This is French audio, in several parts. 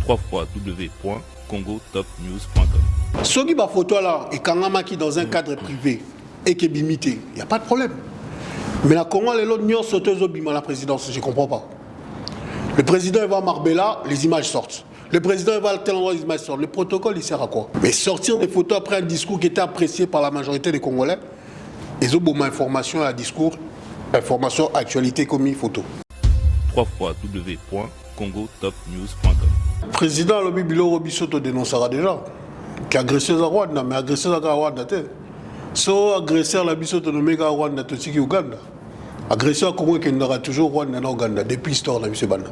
www.congotopnews.com. Ceux qui photo là et Kangamaki dans un cadre privé et qui est limité, il n'y a pas de problème. Mais la Congo, les autres n'y sautent à la présidence, je ne comprends pas. Le président va à Marbella, les images sortent. Le président va à tel endroit, les images sortent. Le protocole, il sert à quoi? Mais sortir des photos après un discours qui était apprécié par la majorité des Congolais, ils ont beaucoup d'informations à discours, information, actualité, commis, photo. www.congotopnews.com. Président Lobi Bilo Robisoto dénoncera déjà qui agressé à Rwanda, mais agressé à Rwanda. So agresseur la Bisoto nommé à Rwanda, tout qui Uganda. Agresseur Congo qui n'aura toujours Rwanda en Uganda depuis l'histoire de la Banda.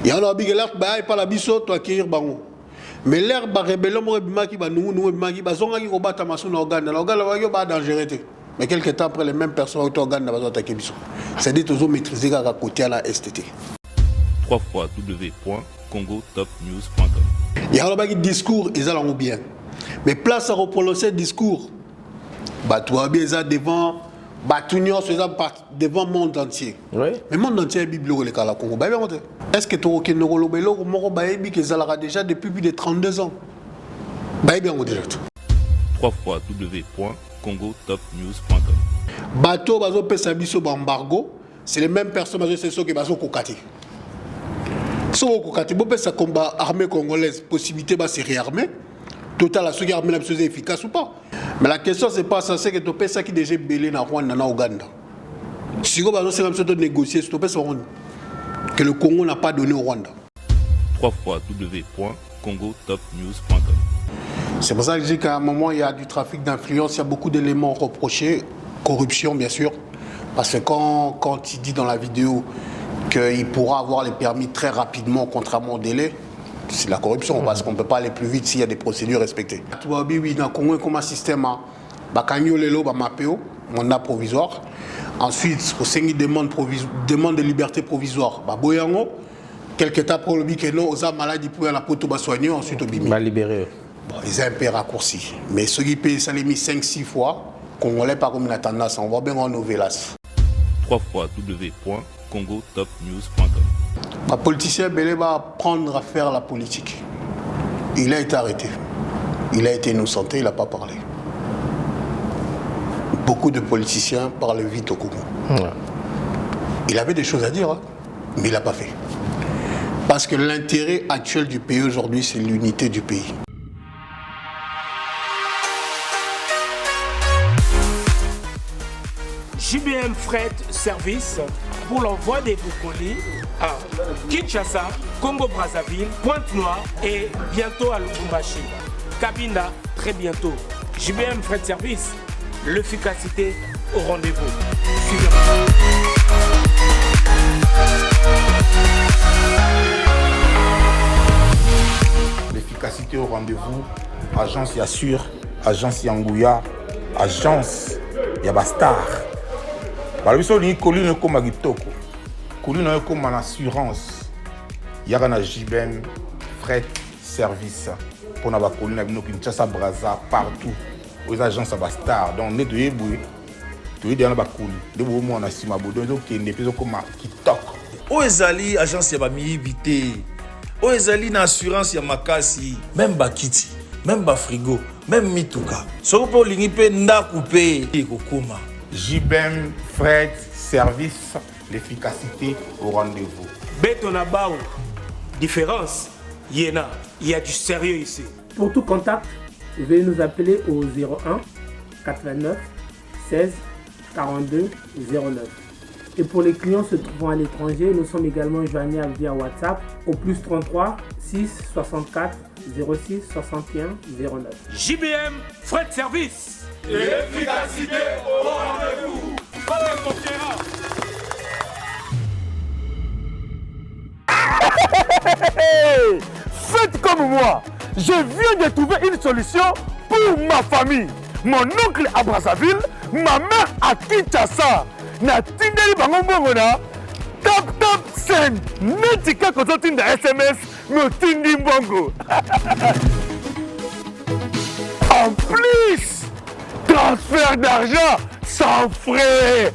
Il y a un big alert, il pas la Bisoto acquérir Bango. Mais l'air va rébellion qui va nous qui va zonga qui combat Tamasu en Uganda. L'Uganda va y avoir dangerosité. Mais quelques temps après, les mêmes personnes au Uganda vont attaquer Biso. C'est dit toujours maîtriser à côté à la STT. www.congotopnews.com. Il y a un discours, ils allons bien. Mais place à reprononcer le discours. Batouabi bien devant Batounion, devant le monde entier. Oui. Mais le monde entier est biblique le Congo. Est-ce que tu as déjà depuis plus de 32 ans? www.congotopnews.com. Bateau bazo pesa biso embargo, c'est les mêmes personnes c'est ceux qui bazo kokati. So kokati bo pesa combat armée congolaise, possibilité ba se réarmer. Total à ceux qui armée la chose efficace ou pas. Mais la question c'est pas ça, c'est que tu pesa qui déjà belé na Rwanda na Ouganda. Si vous bazo c'est comme ça de négocier, tu pesa que le Congo n'a pas donné au Rwanda. www.congotopnews.com. C'est pour ça que je dis qu'à un moment, il y a du trafic d'influence, il y a beaucoup d'éléments reprochés, corruption bien sûr, parce que quand il dit dans la vidéo qu'il pourra avoir les permis très rapidement, contrairement au délai, c'est la corruption, parce qu'on ne peut pas aller plus vite s'il y a des procédures respectées. Oui, dans le Congo, comme un système, mandat provisoire. Ensuite, au sein demande de liberté provisoire. Quelques temps pour le bic et non, aux malades pour la pote soigner, ensuite au bimi. Libéré. Bon, ils ont un peu raccourci. Mais ceux qui payent, ça les mis 5-6 fois. Congolais pas comme une tendance, on voit bien en novelas. www.congotopnews.com. Un politicien Belé va apprendre à faire la politique. Il a été arrêté. Il a été innocenté, il n'a pas parlé. Beaucoup de politiciens parlent vite au Congo. Ouais. Il avait des choses à dire, hein, mais il n'a pas fait. Parce que l'intérêt actuel du pays aujourd'hui, c'est l'unité du pays. JBM Fret Service pour l'envoi des colis à Kinshasa, Congo-Brazzaville, Pointe-Noire et bientôt à Lubumbashi. Cabinda, très bientôt. JBM Fret Service, l'efficacité au rendez-vous. Suivez-moi. L'efficacité au rendez-vous, agence Yassure, agence Yangouya, agence Yabastar. Balabiso ni colline comme agitoko, colline comme en assurance. Yagana JBM Fret Service pour na ba colline abino Kinshasa Brazza partout aux agences Yabastar. Donc ne doyez boué, doyez dans ba colline. De bo mo na sima bodo donc qui ne peut comme kitoko. Oezali agence ya ba miibité. Oezali na assurance ya makasi, même bakiti, même ba frigo, même mituka. Soko po lingi pe ndaku pe kokoma. JBM Fret Service, l'efficacité au rendez-vous. Betonabao, différence, Yéna, il y a du sérieux ici. Pour tout contact, veuillez nous appeler au 01 89 16 42 09. Et pour les clients se trouvant à l'étranger, nous sommes également joignables via WhatsApp au plus 33 6 64 06 61 09. JBM Fret Service. L'efficacité au rendez-vous. Faites comme moi. Je viens de trouver une solution pour ma famille. Mon oncle à Brazzaville, ma mère à Kinshasa. Na tindeli bango mbongona. Tap send. Netika kozotinda SMS. Me tindi mbongo. En plus, transfert d'argent sans frais.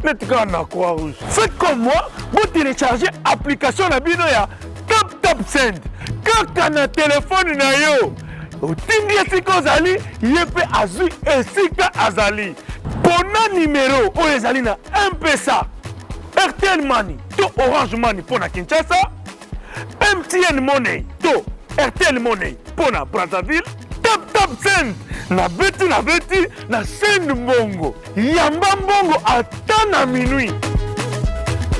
netika na croix rouge. Faites comme moi, vous téléchargez l'application na bino ya Tap Send. Kaka na téléphone na yo. Otindi esika ozali, ye pe azui esika azali. Pona numéro oyo ezali na M-Pesa, RTL Money to Orange Money pona Kinshasa, MTN Money to RTL Money pona Brazzaville. Tap Send na beti na send mbongo. Yamba mbongo ata na minuit.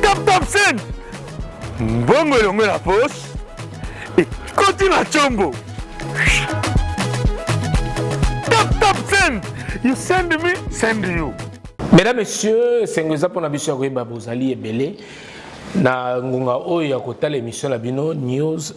Tap Send. Mbongo elongo la poche. Et continue na chombo. Tap Send. You send me, send you. Mesdames, Messieurs, c'est un pour la mission de Bozali et Belé. Na ngunga oyo ya kotala émission la bino news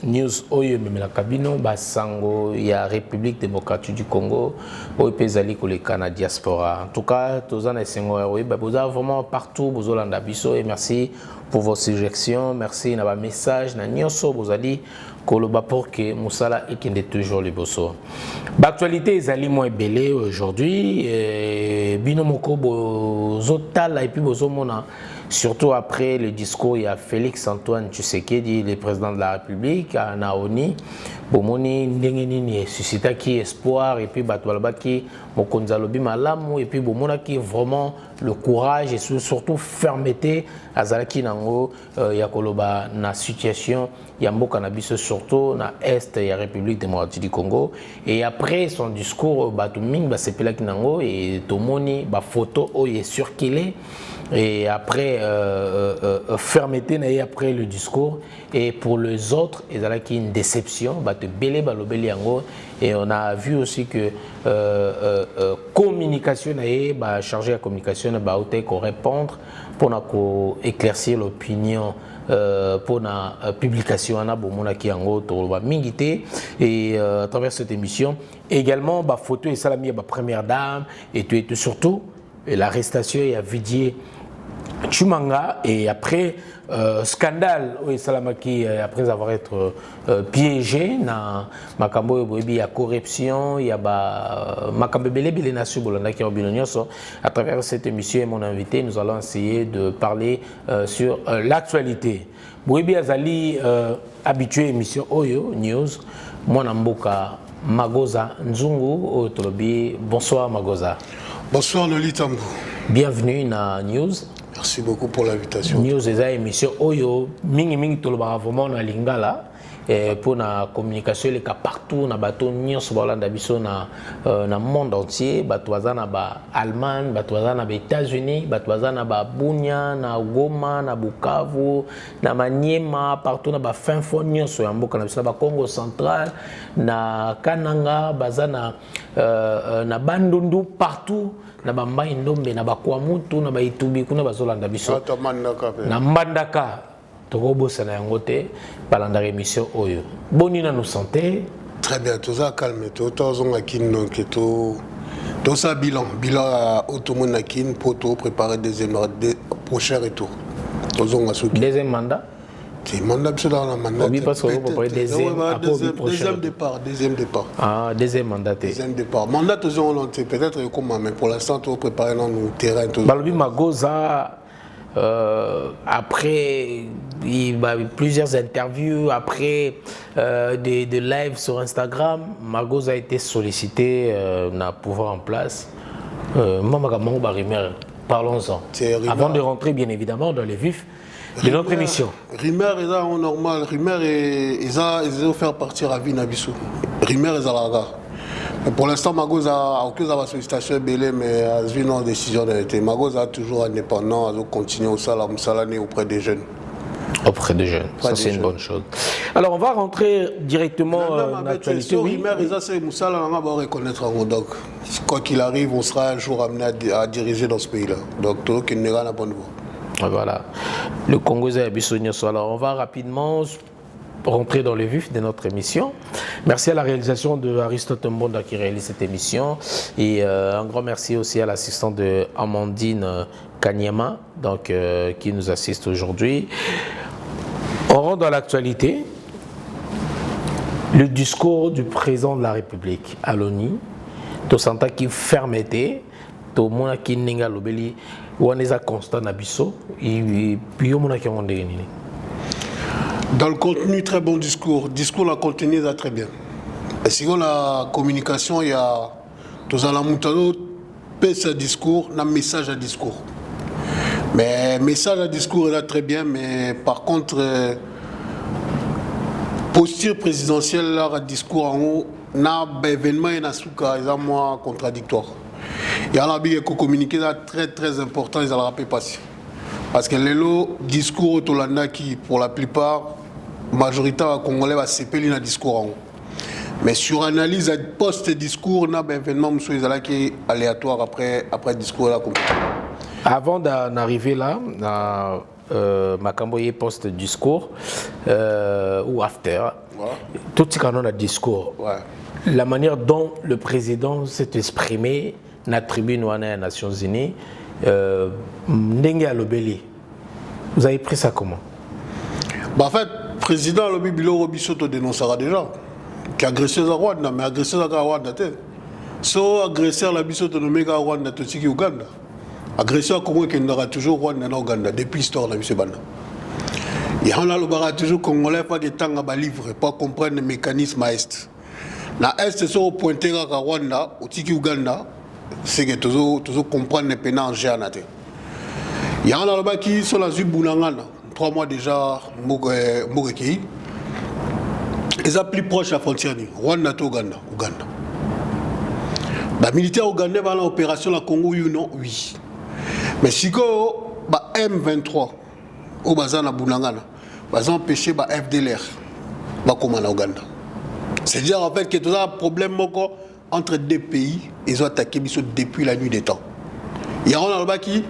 oyo memela kabino basango ya République démocratique du Congo oyo pezali koleka na diaspora. En tout cas, tozana esengo oyo boza vraiment partout bozolanda biso et merci pour vos suggestions, merci na ba message na nyonso bozali koloba pour que musala ekende toujours le bosso. L'actualité ezali moins belé aujourd'hui bino moko bozotala et puis bozomona. Surtout après le discours, il y a Félix Antoine Tshisekedi, le président de la République, à Naoni. Bomoni Ndengenini suscita qui espoir et puis Batoualba qui Mokonzalobi Malamu et puis Bomona qui vraiment le courage et surtout fermeté à Zalaki Nango Yakoloba na situation Yambo Cannabis surtout na Est et la République démocratique du Congo. Et après son discours, Batuming Basepela Kinango et Tomoni ba photo où il est circulé. Et après, fermeté, et après le discours. Et pour les autres, il y a une déception. Et on a vu aussi que communication, chargé à communication, qu'on répondre pour éclaircir l'opinion. Pour la publication et à travers cette émission également photo et salami première dame et surtout l'arrestation et à Vidier Chumanga et après scandale oui Salamaki après avoir été piégé na makambo il y a corruption il y a makambo belé nasu bolanda qui obinonyoso. À travers cette émission mon invité nous allons essayer de parler sur l'actualité. Boyebi azali habitué émission Oyo News mwana mboka Magoza Nzungu Otolobi. Bonsoir Magoza. Bonsoir Loli Tambo. Bienvenue na News. Merci beaucoup pour l'invitation. News est une émission Oyo mingi toloba vraiment na lingala pour la communication les cas partout na bateau nyonso balanda biso na monde entier batwaza na ba Allemagne batwaza na ba États-Unis batwaza na ba Bunia na Goma na Bukavu na Maniema partout na ba fin fond nyonso ya mboka na biso na ba Congo central na Kananga bazana na Bandundu partout na bambai ndombe na bakwamutu na baitubi kuna bazolanda biso na Mbandaka tokobosa na yango te balanda émission oyo boni na nous santé très bien tout ça calme tout tozonga kin donc tout ça bilan automona kin pour tout préparer deuxième prochain retour tozonga soki deuxième mandat. C'est mandat dans la mandat. Oui, parce que vous deuxième départ. Ah, deuxième mandat. Deuxième départ. Mandat toujours peut-être comment, mais pour l'instant tout préparer dans nos terrains. Balobi Magoza après il y a plusieurs interviews après des lives sur Instagram, Magoza a été sollicité na pouvoir en place. Parlons-en. Avant de rentrer bien évidemment dans les vifs de notre émission. Rimer est en normal. Rimer ils ont fait partir à Vinabisu. Rimer est à la gare. Pour l'instant, Magoza a aucune sollicitation belée, mais a vu une décision d'arrêter. Magoza est toujours indépendant, a continué au salané auprès des jeunes. Auprès des jeunes, ça c'est une bonne chose. Alors on va rentrer directement dans l'actualité. Oui. On va reconnaître un donc quoi qu'il arrive, on sera un jour amené à diriger dans ce pays-là. Donc tout le monde qui n'est pas la bonne voie. Voilà, le Congo est à. Alors on va rapidement rentrer dans le vif de notre émission. Merci à la réalisation de Aristote Mbonda qui réalise cette émission et un grand merci aussi à l'assistant de Amandine Kanyama donc, qui nous assiste aujourd'hui. On rentre dans l'actualité. Le discours du président de la République à l'ONU, tout santa qui fermeté, tout le monde qui n'est pas on est constant Nabiso et puis on a qui on est. Dans le contenu, très bon discours. Discours, la contenu, ça très bien. Et si on a la communication, il y a tous à la moutano, ce discours, un message à discours. Mais message à discours est là très bien, mais par contre, posture présidentielle, là, discours en haut, n'a événement et n'a souka, ils ont moins contradictoire. Il y a un qui communiqué là très très important, ils ont le rappel passé. Parce que les discours autour qui, pour la plupart, majoritaire congolais va s'épeler dans le discours en haut. Mais sur analyse post-discours, on a un événement qui est aléatoire après le discours. Là. Avant d'en arriver là, Makamboye post-discours ou after, tout ce qu'on a dans discours, la manière dont le président s'est exprimé dans la tribune des Nations Unies, Ndenge Alobeli, vous avez pris ça comment? En fait, le président Alobi Bilo Robisoto dénoncera déjà. Qui agressé à Rwanda, mais agressé à Rwanda. So agressé à la Bisoto nommé à Rwanda, Totiki Uganda. Agressé à Congo qui n'aura toujours Rwanda dans Uganda depuis l'histoire de M. Banda. Il y a un toujours Congolais pas de temps à livrer, pas comprendre le mécanisme à Est. Na Est, c'est au pointé à Rwanda, au Tiki Uganda, c'est que toujours comprendre les pénals en géanate. Il y a un qui sont la Zubunangana, 3 mois déjà, Moureki. Ils sont plus proches de la frontière, Rwanda et Uganda. Les militaires ougandais dans l'opération Congo, oui. Mais si les M23 au bazar na Bunangana, ils ont empêché les FDLR en Ouganda. C'est-à-dire en fait qu'il y a un problème entre deux pays, ils ont attaqué depuis la nuit des temps. Il y a un qui,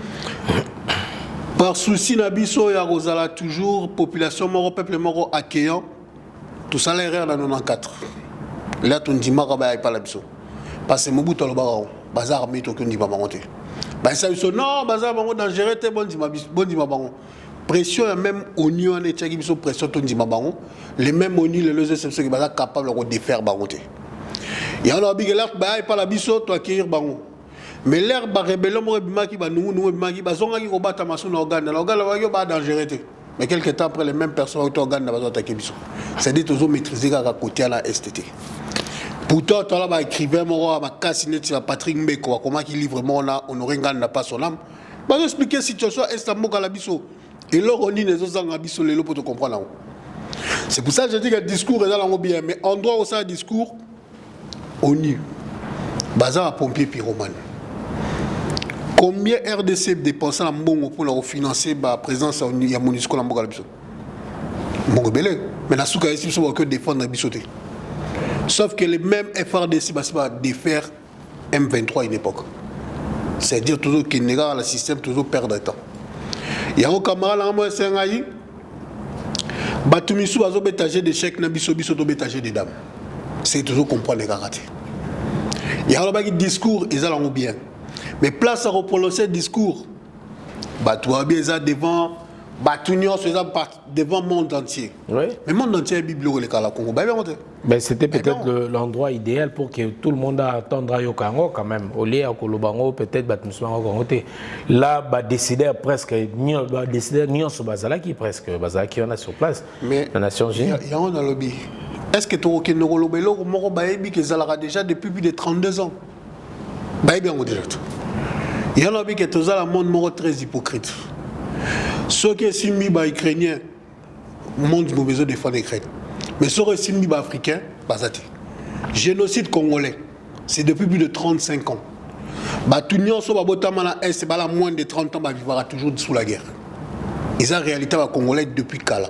par souci, il y a toujours population moro, peuple moro accueillant. Tout ça, l'erreur dans 94. Là, tu ne dis pas que pas la biso. Parce que Mobutu le baron, bazar armé, tu ne dis pas monter. Bah ça, non, bazar baron dangereux, t'es bon, dis ma baron. Pression, même ONU, on est tchaki biso pression, tu ne dis pas baron. Les mêmes ONU, les losers, c'est ceux qui sont capables de défaire baron. Il y a un big alert, bah pas la biso, tu accueillir baron. Mais l'air bah rébellion, moi, bimaki, bah nous, bimaki, bah zonga qui combat ta maçon en Ouganda, l'Ouganda, bah dangereux. Mais quelques temps après, les mêmes personnes ont été attaquées. C'est-à-dire qu'ils ont maîtrisé la côté à la STT. Pourtant, tu as écrivain, Patrick Mbeko, comment il livre, on aurait n'a pas son âme. Je vais expliquer la situation est à la biso. Et là, on dit les autres biso, les pour te comprendre. C'est pour ça que je dis que le discours est là bien. Mais en droit, au discours, on y bazar à pompier pyromane. Combien RDC dépensé en Mbongo pour financer la présence de la MONUSCO dans Mbongo Biso? Mbongo Belé. Mais la souka ici, ils que défendre la Bisoté. Sauf que les mêmes FRDC va défaire M23 à une époque. C'est-à-dire toujours qu'il n'y a le système, toujours perdre de temps. Il y a un camarade là, c'est un aïe. Batumisu a bétagé des chèques, Nabiso Bisoto bétagé des dames. C'est toujours comprendre les karaté. Il y a un discours, ils ont bien. Mais place à reprononcer le discours, devant devant le monde entier. Oui. Mais le monde entier est biblique au Congo. C'était peut-être l'endroit idéal pour que tout le monde attende au Congo quand même. Au lieu de Kolobango, peut-être là, décider presque, ni en ce Bazalaki presque, Bazalaki on a sur place. Mais la Nations Unies. Il y a un lobby. Est-ce que tu as déjà depuis plus de 32 ans? Il y en a qui sont dans le monde très hypocrite. Ceux qui sont les Ukrainiens, le monde a besoin de défendre l'Ukraine. Mais ceux qui sont les Africains, génocide congolais, c'est depuis plus de 35 ans. Tout le monde c'est moins de 30 ans, vivra toujours sous la guerre. Ils ont la réalité congolaise depuis Kala.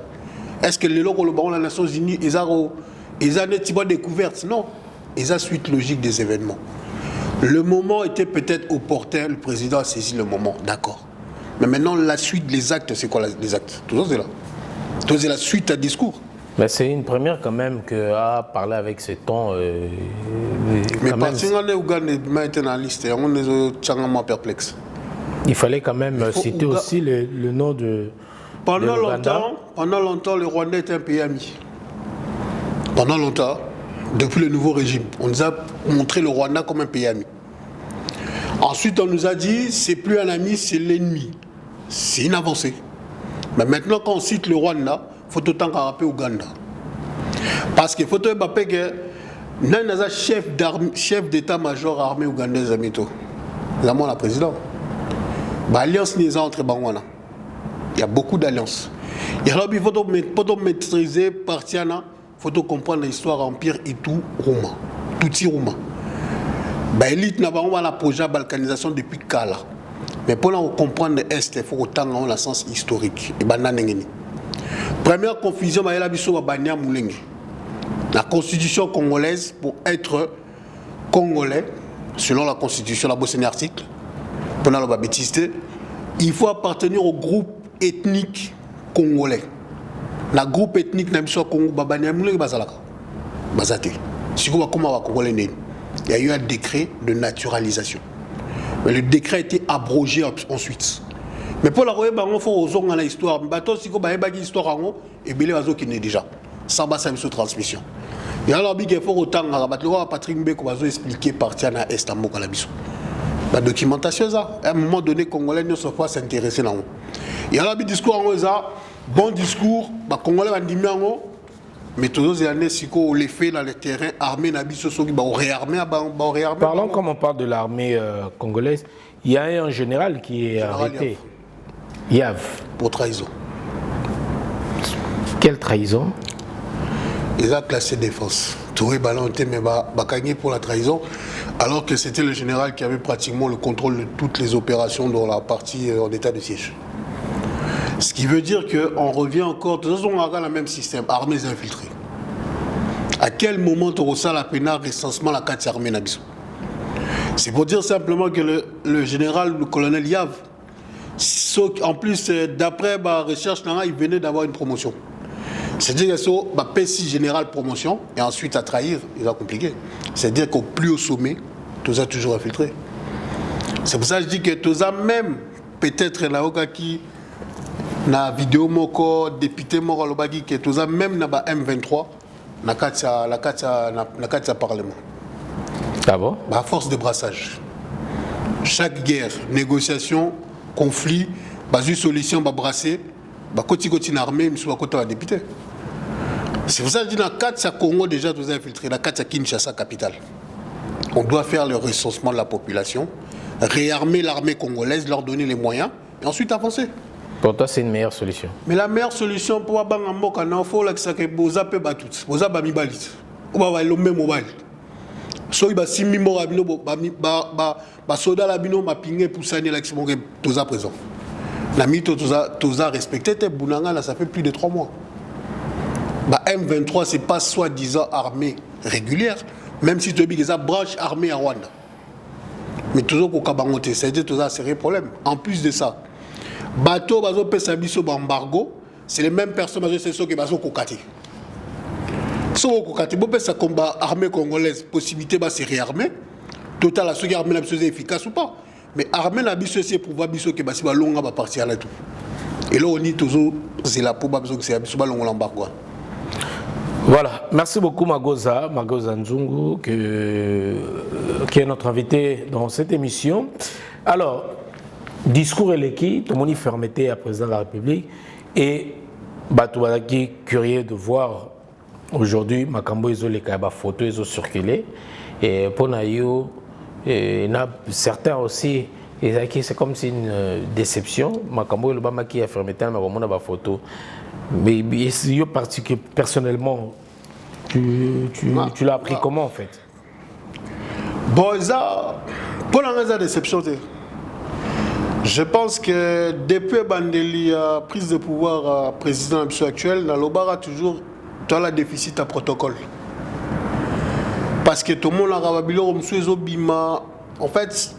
Est-ce que les locaux de la Nations Unies, ils ont une découverte? Non. Ils ont suite logique des événements. Le moment était peut-être opportun, le président a saisi le moment, d'accord. Mais maintenant, la suite, les actes, c'est quoi les actes? Toujours c'est là. Toujours c'est la suite à discours. Mais c'est une première quand même qu'à parler avec ce ton. Mais parce qu'on est Ouganda, maintenant dans la liste, on est perplexe. Il fallait quand même citer aussi le nom de. Pendant longtemps, le Rwanda était un pays ami. Pendant longtemps, depuis le nouveau régime, on nous a montré le Rwanda comme un pays ami. Ensuite, on nous a dit, c'est plus un ami, c'est l'ennemi. C'est une avancée. Mais maintenant, quand on cite le Rwanda, il faut autant qu'à rappeler Ouganda. Parce qu'il faut que Nanaza chef d'état-major armée ougandaise amito. La moi la président. L'alliance n'est pas entre Bangwana. Il y a beaucoup d'alliances. Il faut maîtriser Partiana, il faut comprendre l'histoire empire Itu Rouma. Tutsi Rouma. L'élite n'a pas la projet de balkanisation depuis Kala. Mais pour comprendre l'Est, il faut autant dans le sens historique. Première confusion, il y a la Moulengue. La constitution congolaise, pour être congolais, selon la constitution, la Bosnie article, pendant la bêtise, il faut appartenir au groupe ethnique congolais. Le groupe ethnique n'a pas Congo, il y a eu un décret de naturalisation. Mais le décret a été abrogé ensuite. Mais pour la regarder, il faut aux l'histoire. Si on a une histoire, et bien les qui n'est déjà. Ça va être transmission. Il y a il faut autant que Patrick Mbeko va expliquer partir à Istanbul à la biso. La documentation ça, à un moment donné, Congolais ne sont pas s'intéresser là. Il y a le discours en bon discours, Congolais va dire mais tous les années, si on les fait dans les terrains armés, parlons comme on parle de l'armée congolaise, il y a un général qui est arrêté. Yav. Pour trahison. Quelle trahison? Ils ont classé défense. Touré Balanté, mais Bakagné pour la trahison, alors que c'était le général qui avait pratiquement le contrôle de toutes les opérations dans la partie en état de siège. Ce qui veut dire qu'on revient encore, de toute façon, on regarde le même système, armées infiltrées. À quel moment tu ressens la peine recensement la carte armée Nabiso? C'est pour dire simplement que le général, le colonel Yav, en plus, d'après ma recherche, il venait d'avoir une promotion. C'est-à-dire que PSI général promotion et ensuite à trahir, il va compliquer. C'est-à-dire qu'au plus haut sommet, tout ça toujours infiltré. C'est pour ça que je dis que tout ça même, peut-être là qui na vidéo moko député moko lobaki que tout ça même na ba M23 na katsa parlement. Ah bon? À force de brassage. Chaque guerre, négociation, conflit, une solution va brasser, côté une armée, mais soit côté un député. C'est pour ça que je dis dans 4 Congo déjà tout infiltré, dans 4 Kinshasa capitale. On doit faire le recensement de la population, réarmer l'armée congolaise, leur donner les moyens et ensuite avancer. Pour toi, c'est une meilleure solution. Mais la meilleure solution pour avoir un mot quand il faut que Boza peut battre tout. Boza va mi balit. Ou va le même mobile. So il va si mi mort abino ba soda la bino ma pingé pour ça ni l'action que toza présent. La mi toza respecté te Bunanga là ça fait plus de 3 mois. M23 c'est pas soi-disant armée régulière, même si tu dis que ça branche armée à Rwanda. Mais toujours pour Kabangote, c'est-à-dire que ça c'est un problème. En plus de ça, bateau bazo pesa biso embargo, c'est les mêmes personnes c'est ceux qui bazo kokati. So kokati bo pesa combat armée congolaise, possibilité ba se réarmer. Total à ceux qui armée la biso efficace ou pas. Mais armée la biso c'est pour voir biso que basi ba longa ba partir là tout. Et là on dit toujours c'est la pour ba biso que c'est biso ba longa l'embargo. Voilà, merci beaucoup Magoza Nzungu, qui est notre invité dans cette émission. Alors, discours éléki, tout le monde fermeté à président de la République, et Batouadaki curieux de voir aujourd'hui Makambo les photos ils ont circulé, et pour Nayo, il y a certains aussi, c'est comme si une déception. Makambo le qui a fermeté mais on a des photos. Mais personnellement, tu l'as appris comment en fait? Bon, ça, pour la déception, je pense que depuis la prise de pouvoir président actuel, dans l'Obara toujours dans le déficit à protocole. Parce que tout le monde a rappelé en fait,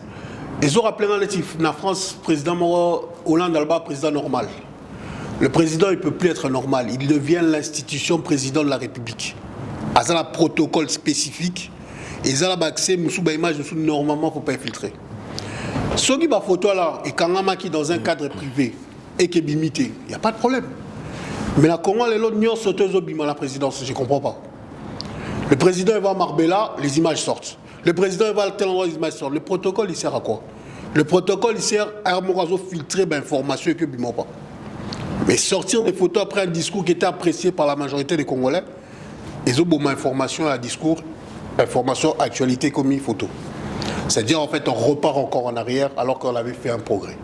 ils ont rappelé dans la France, président Hollande Alba, président normal. Le président ne peut plus être normal, il devient l'institution président de la République. Il y a un protocole spécifique, et il y a accès, normalement, il ne faut pas infiltrer. Ceux qui ont photo là, et quand on est dans un cadre privé, et qui est limité, il n'y a pas de problème. Mais la Congo, les autres n'y sautent à la présidence, je ne comprends pas. Le président va à Marbella, les images sortent. Le président va à tel endroit, les images sortent. Le protocole, il sert à quoi? Le protocole, il sert à filtrer l'information que bimons pas. Mais sortir des photos après un discours qui était apprécié par la majorité des Congolais, ils ont beaucoup d'informations à discours, information, actualité comme une photo. C'est-à-dire, en fait, on repart encore en arrière alors qu'on avait fait un progrès.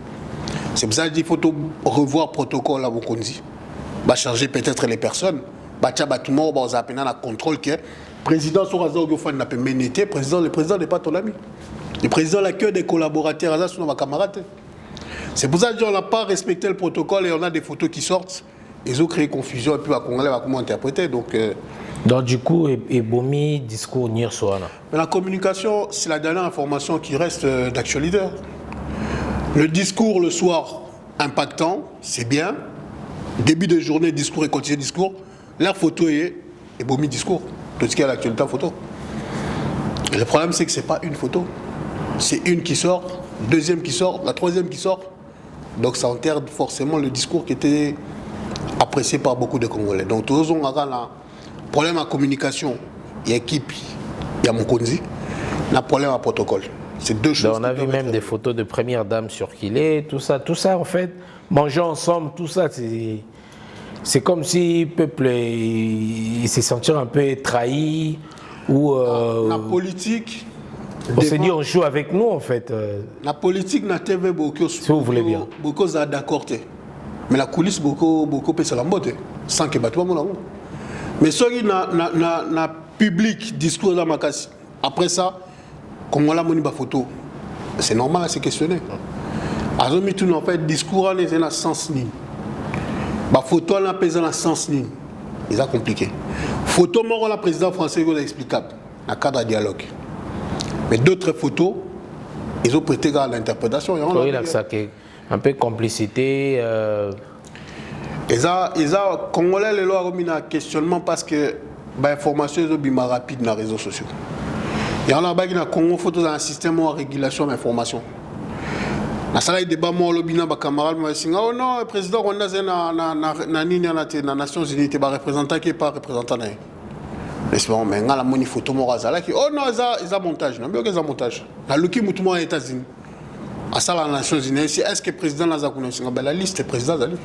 C'est pour ça qu'il faut revoir le protocole à Bokonzi. Va changer peut-être les personnes. Tout le monde va un contrôle que le président le président n'est pas ton ami. Le président a que des collaborateurs, sont nos camarades. C'est pour ça qu'on n'a pas respecté le protocole et on a des photos qui sortent. Ils ont créé confusion et puis les Congolais va comment interpréter. Donc du coup, et Bomi, discours Nirsoana. Mais la communication, c'est la dernière information qui reste d'actualité. Le discours le soir, impactant, c'est bien. Début de journée, discours et continuer discours. La photo est Bomi discours. Tout ce qui est à l'actualité en photo. Et le problème, c'est que ce n'est pas une photo. C'est une qui sort, deuxième qui sort, la troisième qui sort. Donc ça enterre forcément le discours qui était apprécié par beaucoup de Congolais. Donc tous on a un problème à communication, il y a équipe, il y a Mokonzi, il y a un problème à protocole. C'est deux choses. On a vu même des photos de première dame sur Kilé, tout ça en fait, manger ensemble, tout ça, c'est comme si le peuple s'est senti un peu trahi ou la politique. On s'est dit on joue avec nous en fait. La politique n'a pas beaucoup. Si vous voulez bien. Beaucoup d'accord. Mais la coulisse beaucoup peut se l'emboîter sans que battu mon. Mais ce qui n'a public discours dans ma casse. Après ça, comme on l'a moni ba photo, c'est normal à se questionner. Azomi tout en fait discours en est dans sens ni. Ba photo en pesant dans sens ni. C'est compliqué. Photo mort la président français est explicable dans cadre de dialogue. Mais d'autres photos, ils ont prêté à l'interprétation. Oui, là, ça un peu complicité. Ils ont Congolais les lois remis un questionnement parce que l'information est bien rapide dans les réseaux sociaux. Il y en a qui ont Congo photo dans un système de régulation de l'information. Dans ce débat, moi, le camarade m'a dit oh non, le président Rwanda est dans les Nations Unies, il n'est pas représentant qui n'est pas représentant. Mais la moni photo morazala qui oh non ils ont montage non bien qu'ils ont montage la luki mutumo aux États-Unis à ça la Nations Unies est-ce que le président n'a pas connu la liste président Zali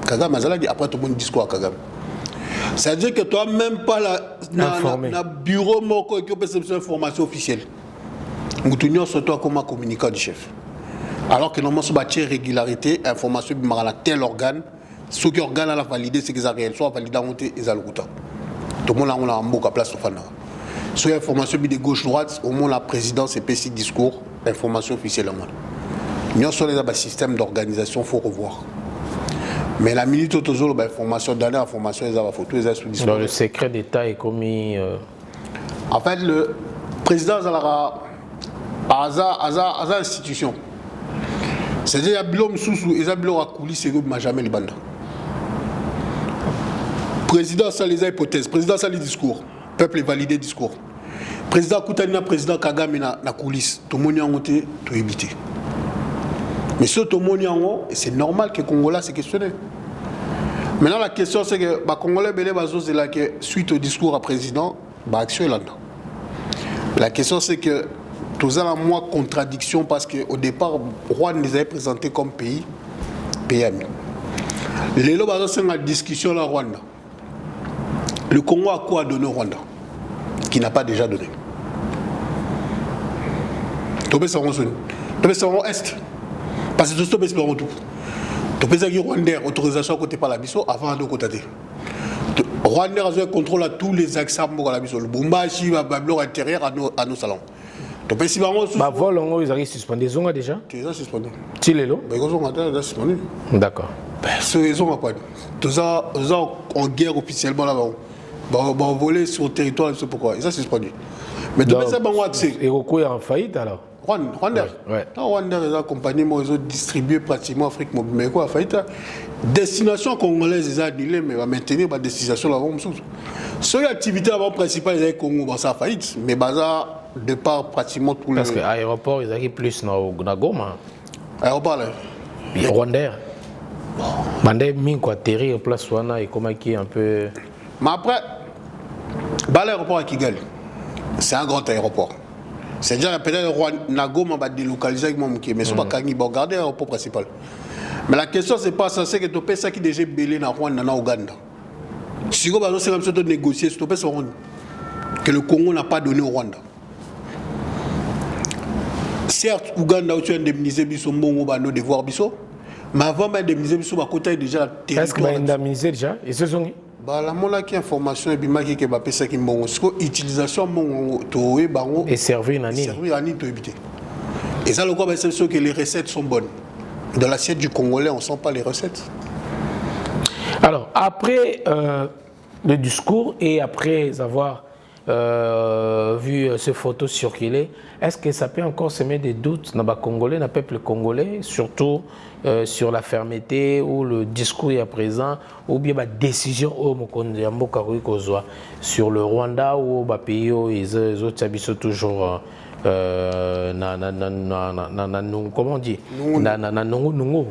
Kagame Azala dit après tout le monde discours à Kagame c'est à dire que toi même pas la bureau moko qui peut cette information officielle mutunyo sur toi comme communicant du chef alors que normalement ce bâtir régularité information bi mara tel organe ce qui organe a la valider c'est qu'ils ont réel soit validé en monter ils ont le goût. Tout le monde a un mot à place au Fana. Sur l'information de gauche-droite, au moins la présidence et PC discours, information officielle. Nous avons un système d'organisation, il faut revoir. Mais la minute où toujours l'information, dernière information, ils ont photo, ils ont sous discours. Dans le secret d'État est commis. En fait, le président a institution. C'est-à-dire qu'il y a un sous, il y a un coulisses, il n'y a jamais les bandes. Président ça les hypothèses, président ça les discours, peuple validé discours. Président Koutanina, président Kagame na coulisse, tout le monde a monté, tout évité. Mais ce tout le monde a monté, c'est normal que les Congolais se questionnent. Maintenant la question c'est que les Congolais c'est là que suite au discours à président, l'action est là-dedans. La question c'est que tout ça a moins contradiction parce qu'au départ, Rwanda les avait présentés comme pays ami. Les lois c'est la discussion la Rwanda. Le Congo a quoi donné au Rwanda qui n'a pas déjà donné. Topé Saron Est. Parce que Topé Saron tout. Topé Zagi Rwanda, autorisation côté par la Bisso avant de côté. Rwanda a un contrôle à tous les axes à la Bisso. Le Bumbashi, le Babylon intérieur à nos salons. Topé Saron tout. Bah vol, ils arrivent suspendus. Ils ont déjà. Ils ont suspendu. Tu les lots? Ils ont déjà suspendu. D'accord. Ils ont pas. Tout ça, ils sont en guerre officiellement là-bas. Bon, voler sur le territoire, c'est pourquoi. Et ça, c'est suspendu. Mais de ça, c'est. Et Roko est en faillite alors? Rwanda. Ouais. Rwanda, les compagnies, ils ont distribué pratiquement l'Afrique. Mais quoi, faillite? Destination congolaise, ils ont annulé, mais ils vont maintenir la destination là-bas. Sur l'activité principale, ils ont Congo, ça a faillite. Mais ça, de part pratiquement tout le. Parce que l'aéroport, ils arrivent plus dans Goma. Aéroport là? Rwanda. Mandé Minko atterri en place Wana et comment qui est un peu. Mais après, l'aéroport à Kigali, c'est un grand aéroport. C'est-à-dire peut-être Nagoma va délocaliser avec mon mais ça va garder l'aéroport principal. Mais la question c'est pas ça, c'est que tu payes ça qui déjà belé dans Rwanda, dans Ouganda. Si on va négocier, que le Congo n'a pas donné au Rwanda. Certes, Ouganda a indemnisé Bisso Mbongo, nos devoirs Bisso, mais avant d'indemniser Bisso, à côté déjà la territoire. Est-ce qu'il va indemniser déjà? Et ce sont la mola qui information et puis ma qui va passer qui Mbongo. Parce que l'utilisation Mbongo, Toé, Bango, et servir Nani. Servir Nani, to éviter. Et ça, le quoi, c'est sûr que les recettes sont bonnes. Dans l'assiette du Congolais, on ne sent pas les recettes. Alors, après le discours et après avoir vu ces photos circuler, est-ce que ça peut encore semer des doutes dans le Congolais, dans le peuple congolais, surtout sur la fermeté ou le discours est à présent, ou bien la décision sur le Rwanda ou le pays où les autres habitent toujours comment on dit, le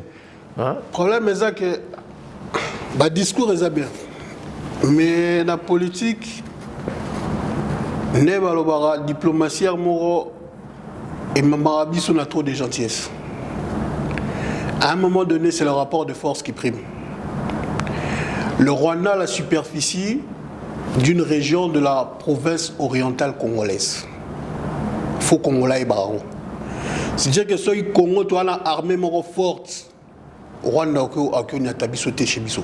problème est que le discours est bien, mais la politique, la diplomatie, et Marabiso a trop de gentillesse. À un moment donné, c'est le rapport de force qui prime. Le Rwanda a la superficie d'une région de la province orientale congolaise. Il faut Congolais et Baron. C'est-à-dire que ce Congo, tu as une armée forte. Rwanda, il y a un chez Bisso.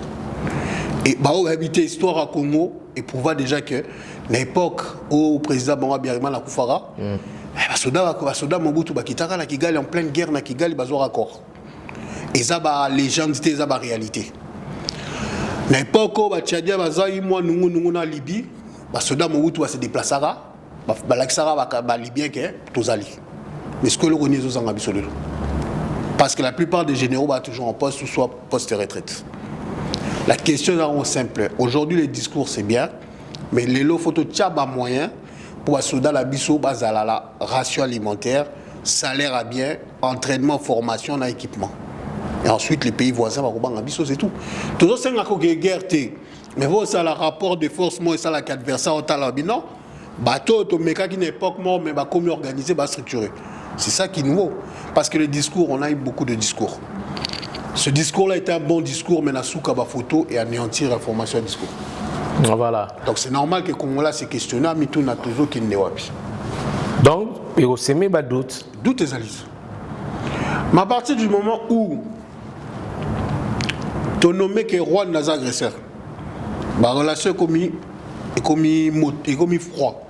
Et Bao a habité l'histoire à Congo et prouva déjà que, à l'époque où le président Banga Biarima la Koufara, les soldats Mobutu Bakitaka, la Kigali en pleine guerre, na Kigali, ils ont accord. Et ça, la légende, c'est la réalité. À l'époque où Tchadia Bazaï, moi, nous, en Libye, les soldats Mobutu se déplacent. Les Libyens qui sont allés. Mais ce que le Rwanda est en parce que la plupart des généraux sont toujours en poste ou soit post-retraite. La question est simple. Aujourd'hui, les discours, c'est bien, mais les lots photos tchaba moyen pour assurer la biso, la ration alimentaire, salaire à bien, entraînement, formation, équipement. Et ensuite, les pays voisins vont avoir biso, c'est tout. Toujours, c'est une guerre, mais vous, ça le rapport de force, moi, ça, l'adversaire, non. Bateau, to meka qui n'est pas mort, mais comme organisé, structuré. C'est ça qui nous vaut. Parce que le discours, on a eu beaucoup de discours. Ce discours-là était un bon discours, mais on a souka ba photo et anéantir l'information du discours. Voilà. Donc c'est normal que le Congo se questionne, mais tout n'a toujours qu'il n'est pas. Donc, il y a semé des doutes. Doutes et alices. Mais à partir du moment où tu nommes que roi n'a agresseur, la relation est comme froid.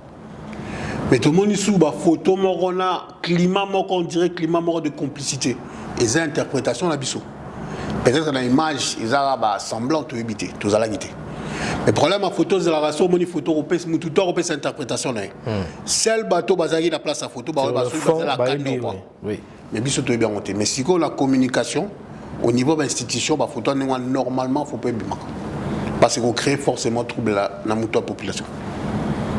Mais tout le monde est sous la photo, on a climat, on dirait climat de complicité. Et c'est l'interprétation de la biso. Peut-être dans l'image, ils ont semblant de éviter, tout ça. Mais le problème à photo, c'est la raison, mon photo européenne, tout européen, c'est l'interprétation. Seul bateau, bazari la place à photo, oui. Mais biso est bien monté. Mais si on a la communication, au niveau de l'institution, la photo, normalement, il ne faut pas être bien. Parce qu'on crée forcément trouble dans la population.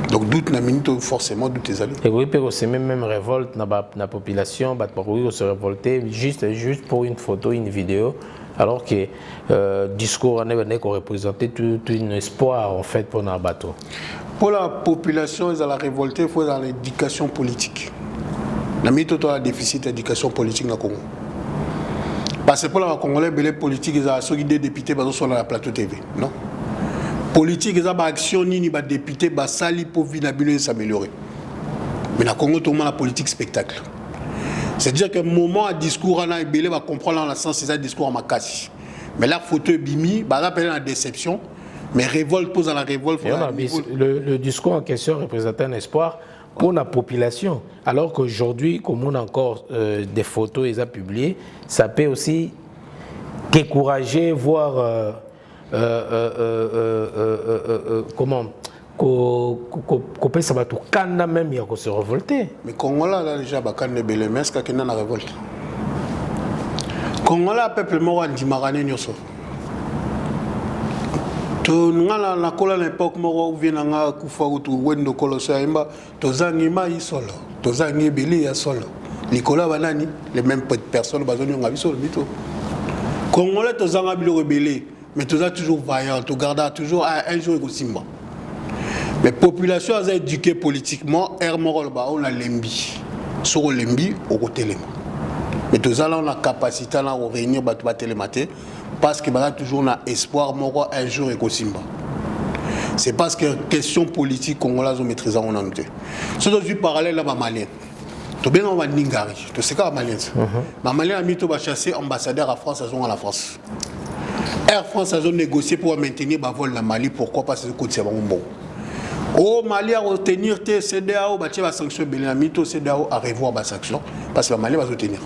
Donc doute na minute forcément doute les alliés. Et oui, c'est même révolte dans la population, on se révolter juste pour une photo, une vidéo, alors que discours en est qu'on représentait tout un espoir en fait pour un bateau. Pour la population, ils ont la révolter, il faut dans l'éducation politique. La minute on a un déficit d'éducation politique dans le Congo. Parce que pour les Congolais, les politiques, ils ont ceux qui des députés sur la plateau TV, non? Politique, ils ont des actions, ni des députés, des sali pour venir s'améliorer. Mais dans le Congo, tout le monde a la politique spectacle. C'est-à-dire qu'un moment, un discours, on a ébélé, va comprendre dans le sens, c'est un discours en makasi. Mais là, photo est bimi, bah là, la déception. Mais révolte pose à la révolte. Le discours en question représentait un espoir pour la population. Alors qu'aujourd'hui, comme on a encore des photos, ils ont publiées, ça peut aussi décourager, voire comment ça va tout quand même il y a se révolter. Mais Congolais là déjà ba kan belé mais est-ce qu'il y a une révolte? Congolais peuple mo wa ndimarane nyoso. To ngala na kola l'époque mo ou vient nga kufa utu wendo koloso imba to zangi mai solo. To zangi belé ya solo. Nicolas banani les mêmes personnes bazoni nga biso bito. Congolais to zanga bilo rebellé. Mais tu as toujours vaillant, tu gardes toujours un jour aussi. Mais la population a éduqué politiquement, on a l'embi. sur lembi au côté lema. Mais tout ça là on a capacité à réunir battre télématé parce que bah toujours on a espoir moro un jour et Simba. C'est parce que question politique congolaise on maîtrise on a noté. Ce dont je parallèle à ma malien. Tu bien on va ningari. Tu sais quoi malien? Ma malien a mis tout va chasser ambassadeur à France à la France. Air France a négocié pour maintenir le vol dans Mali. Pourquoi? Parce que c'est bon. Au Mali à retenir tes CDAO, bah tu vas sanctionner Belamito CDAO à revoir la sanction parce que le Mali va retenir.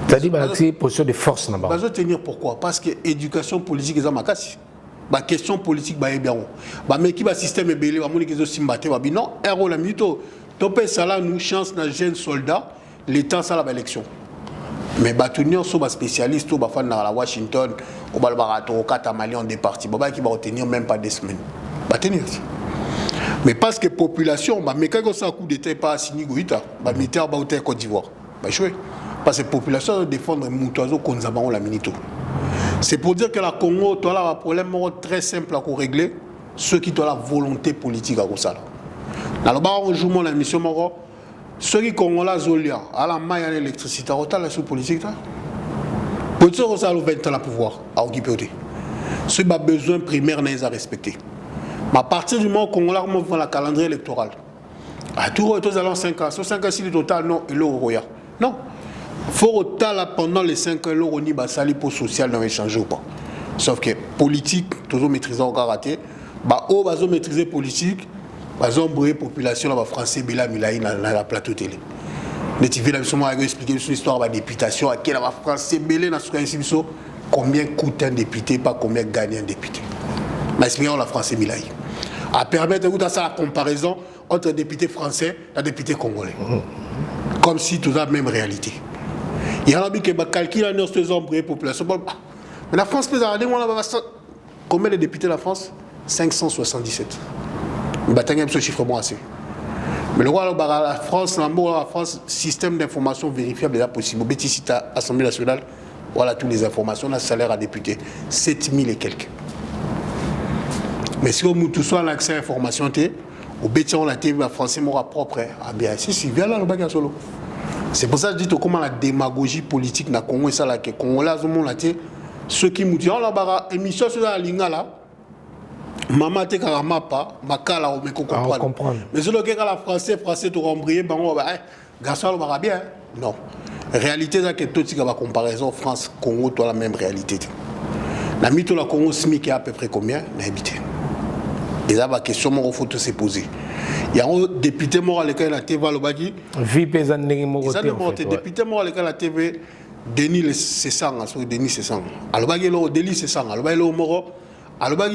C'est-à-dire que c'est une position de force là-bas. Va retenir pourquoi? Parce que l'éducation politique est en makasi. La question politique est bien. Mais qui va système est belé, va monique aussi mbaté, va non, héros la mito. Topé ça là nous chance na jeunes soldats, l'état ça la élection. Mais batunir sur les spécialistes au Bafan dans la Washington, au Balbarato, au Katamali, on est parti. Baba qui va retenir même pas des semaines. Va tenir. Mais parce que la population, mais quand on a un coup d'État pas à Sinigoïta, militaire va au Côte d'Ivoire. Jouer. Parce que la population doit défendre les oiseaux qu'on a la minito. C'est pour dire que la Congo, tu as un problème très simple à régler, ceux qui ont la volonté politique à ça. Dans le bar, on joue la mission, ceux qui ont la zolia, à la maille à l'électricité, à la sous-politique, pour ceux qui ont 20 ans à pouvoir, à occuper. Ceux qui ont besoin primaire, ils à respecter. Mais à partir du moment où on a la calendrier électoral, à tout le temps, 5 ans, sur 5 ans, si le total, non, et l'euro, non. Il faut pendant les 5 ans, l'euro, on a sali pour social, non, échanger ou pas. Sauf que politique, toujours maîtriser au karaté, on va maîtriser politique, on va la population, la français, Bela Milaï, dans la plateau télé. Les TV, on va expliquer l'histoire de la députation, à quel la français, Bela, dans ce combien coûte un député, pas combien gagne un député. Mais c'est bien la français, Milaï. À permettre de faire la comparaison entre député français et député congolais. Comme si tout a la même réalité. Il y a un qui calcule la population. Mais la France, combien de députés la France? 577. Il y a ce chiffre assez. Mais le roi la France, système d'information vérifiable est possible. Si tu as l'Assemblée nationale, voilà toutes les informations, le salaire à député, 7000 et quelques. Mais si on tout soit l'accès à l'information, au béton la TV français m'aura propre. Ah bien, si, viens là le bagage solo. C'est pour ça que je dis comment la démagogie politique na Congo et ça là que Congo là ceux qui nous disent on la bara émission sur la ligne là. Maman te karama pas, makala on me comprendre. Mais ce que la français tout rembrier ben on va garçon le bara bien. Non. Réalité ça que tout ce qui va comparaison France Congo toi la même réalité. La mytho la Congo SMIC est à peu près combien n'habité. Et là, la question qu'il faut se poser. Il y a un député mort à l'école de la TV, le député mort à l'école de la TV, Denis Sessang, Denis Sessang. Alors, Denis Sessang, alors,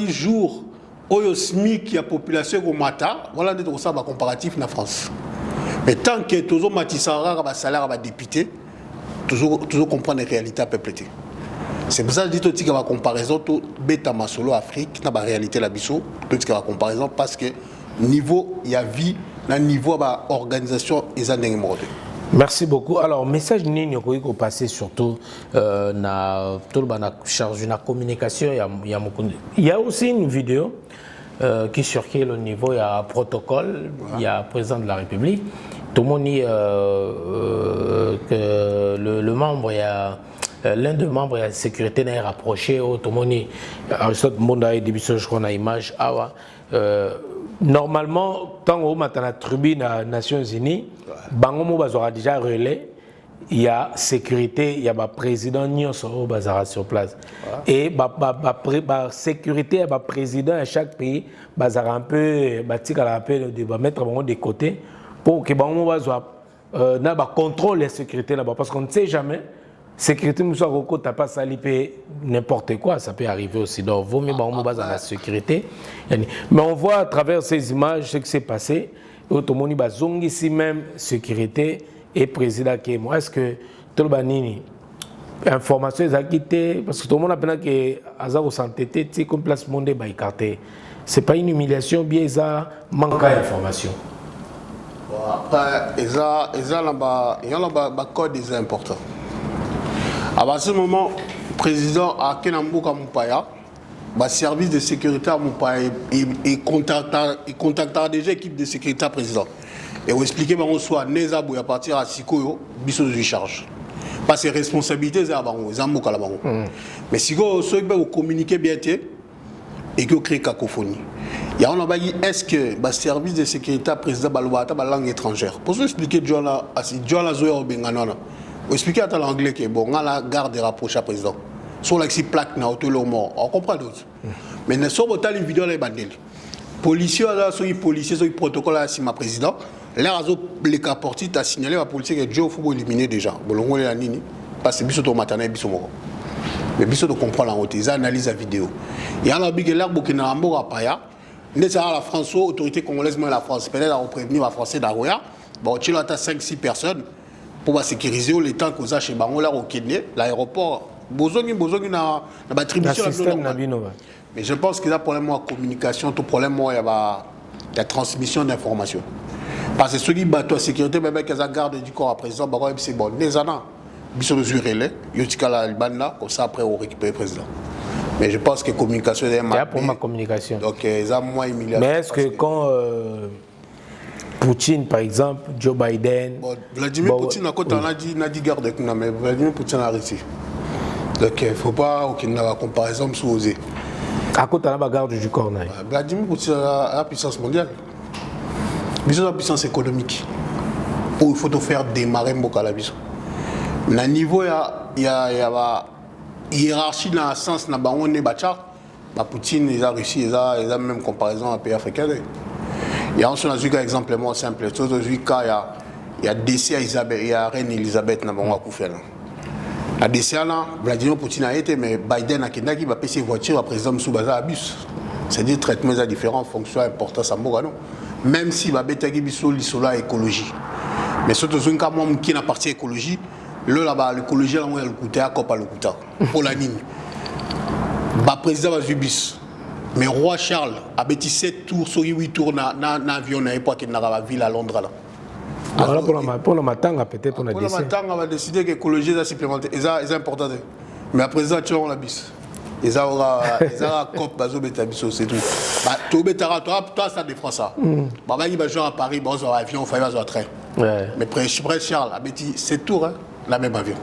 jour où il y a SMIC qui a population comme Mata, voilà des comparatifs en France. Mais tant que toujours Matissara a salaire à député, toujours comprendre les réalités à peu près. C'est pour ça que je dis que la comparaison, tout bêta masolo Afrique, dans la réalité la biso, tout ce que la comparaison parce que niveau il y a vie, le niveau de l'organisation est un numéro 2. Merci beaucoup. Alors, message Nini qu'on passer surtout na tout le charge de communication. Il y a aussi une vidéo qui circule au niveau, il y a un protocole, il y a le président de la République. Tout le monde dit que le membre, il y a l'un des membres de la sécurité n'est rapproché au Tomoni. Je crois image. Normalement, tant que vous êtes la tribune des Nations Unies, Bangomo aura déjà relais. Il y a sécurité, il y a le président Nyonso sur place. Et la sécurité, il y a le président à chaque pays, un peu mettre de côté pour que Bangomo contrôle la sécurité là-bas. Parce qu'on ne sait jamais. Sécurité, Moussa Roko, t'as pas salipé n'importe quoi, ça peut arriver aussi. Donc, vaut mieux dans la sécurité. Mais on voit à travers ces images ce qui s'est passé. Automoni Bazongi, ici même, sécurité et président Kémo. Est-ce que tout le banini, information est acquittée? Parce que tout le monde a pensé que Azar au santé, c'est comme place monde est écarté. C'est pas une humiliation, bien ça manque d'information. Après, il y a un code important. À ce moment, le président a Moupaya, le service de sécurité à Moupaya, il contactera déjà l'équipe de sécurité président. Et vous expliquez que soit Nezabou à partir à Sikoyo, biso de charge. Parce que responsabilité, c'est à Bango, c'est à Mokalabango. Mais si vous communiquez bien et que vous créez cacophonie, il y a un dit est-ce que le service de sécurité président Balouata la langue étrangère? Pour vous expliquer, John la Zoya au Benganana, vous expliquez à l'anglais que bon, la garde rapproche à président. Sur la plaque, na auto mort, on comprend d'autres. Mais ne sont pas les vidéos les bandits. Policiers, policiers, sur le protocole à ma président. Là, les caportis a signalé à la police que Joe faut éliminer déjà. Bolongo et Nini, parce que biso to matana biso moko. Mais biso to comprend la route, ils analysent la vidéo. Il y a un big l'air Burkina Faso à Paya. N'est-ce pas la France, autorité congolaise, mais la France, peut-être à prévenir la France d'Aroya. Bon, tu as 5-6 personnes pour sécuriser les temps qu'on a chez Bangola au Kenya, l'aéroport. Besoin na attribution mais je pense qu'il y a problème de communication, tout problème de transmission d'informations. Parce que ceux qui battent la sécurité, même qu'ils garde du corps à présent, c'est bon. Les années, ils sont mesurés, ils sont là, comme ça après on récupère le président. Mais je pense que la communication est mal. Pour ma communication. Donc ils ont moins humiliation. Mais est-ce que quand Poutine, par exemple, Joe Biden. Bon, Vladimir Poutine, n'a dit garde avec nous, mais Vladimir Poutine a arrêté. Donc il ne faut pas aucune comparaison sous osé. À côté de la garde du corps, Vladimir Poutine a la puissance mondiale. Mais la puissance économique. Où il faut te faire démarrer Mbokalabiso. Mais à niveau, il y a la hiérarchie dans le sens où on est Poutine, ils ont réussi, ils ont même comparaison à pays africain. Il y a un exemple simple. Il y a décès à Isabelle, il y a reine Elisabeth dans le Koufela. La décès là, Vladimir Poutine a été, mais Biden a qui va payer ses voitures à président Moussoubaza à bus. C'est-à-dire traitements différents en fonction de l'importance à Mbogano. Même si va bêter l'isola écologie. Mais surtout un cas qui n'a partie écologie, l'écologie là le coûter à cop à le coûter pour la ligne. Le président va subis. Mais roi Charles a bêti 7 tours sur 8 tours dans l'avion dans l'époque qu'il n'a pas ville à Londres là. Alors pour le matin, peut-être pour la décès. Pour le matin, on va décider que l'écologie est supplémentaire. C'est important. Mais après ça, tu as la bis. Ils ont un cop, c'est tout. Toi, ça défend ça. Il va jouer à Paris, il va jouer à avion, il va jouer à train. Mais après Charles, c'est tout, la même avion.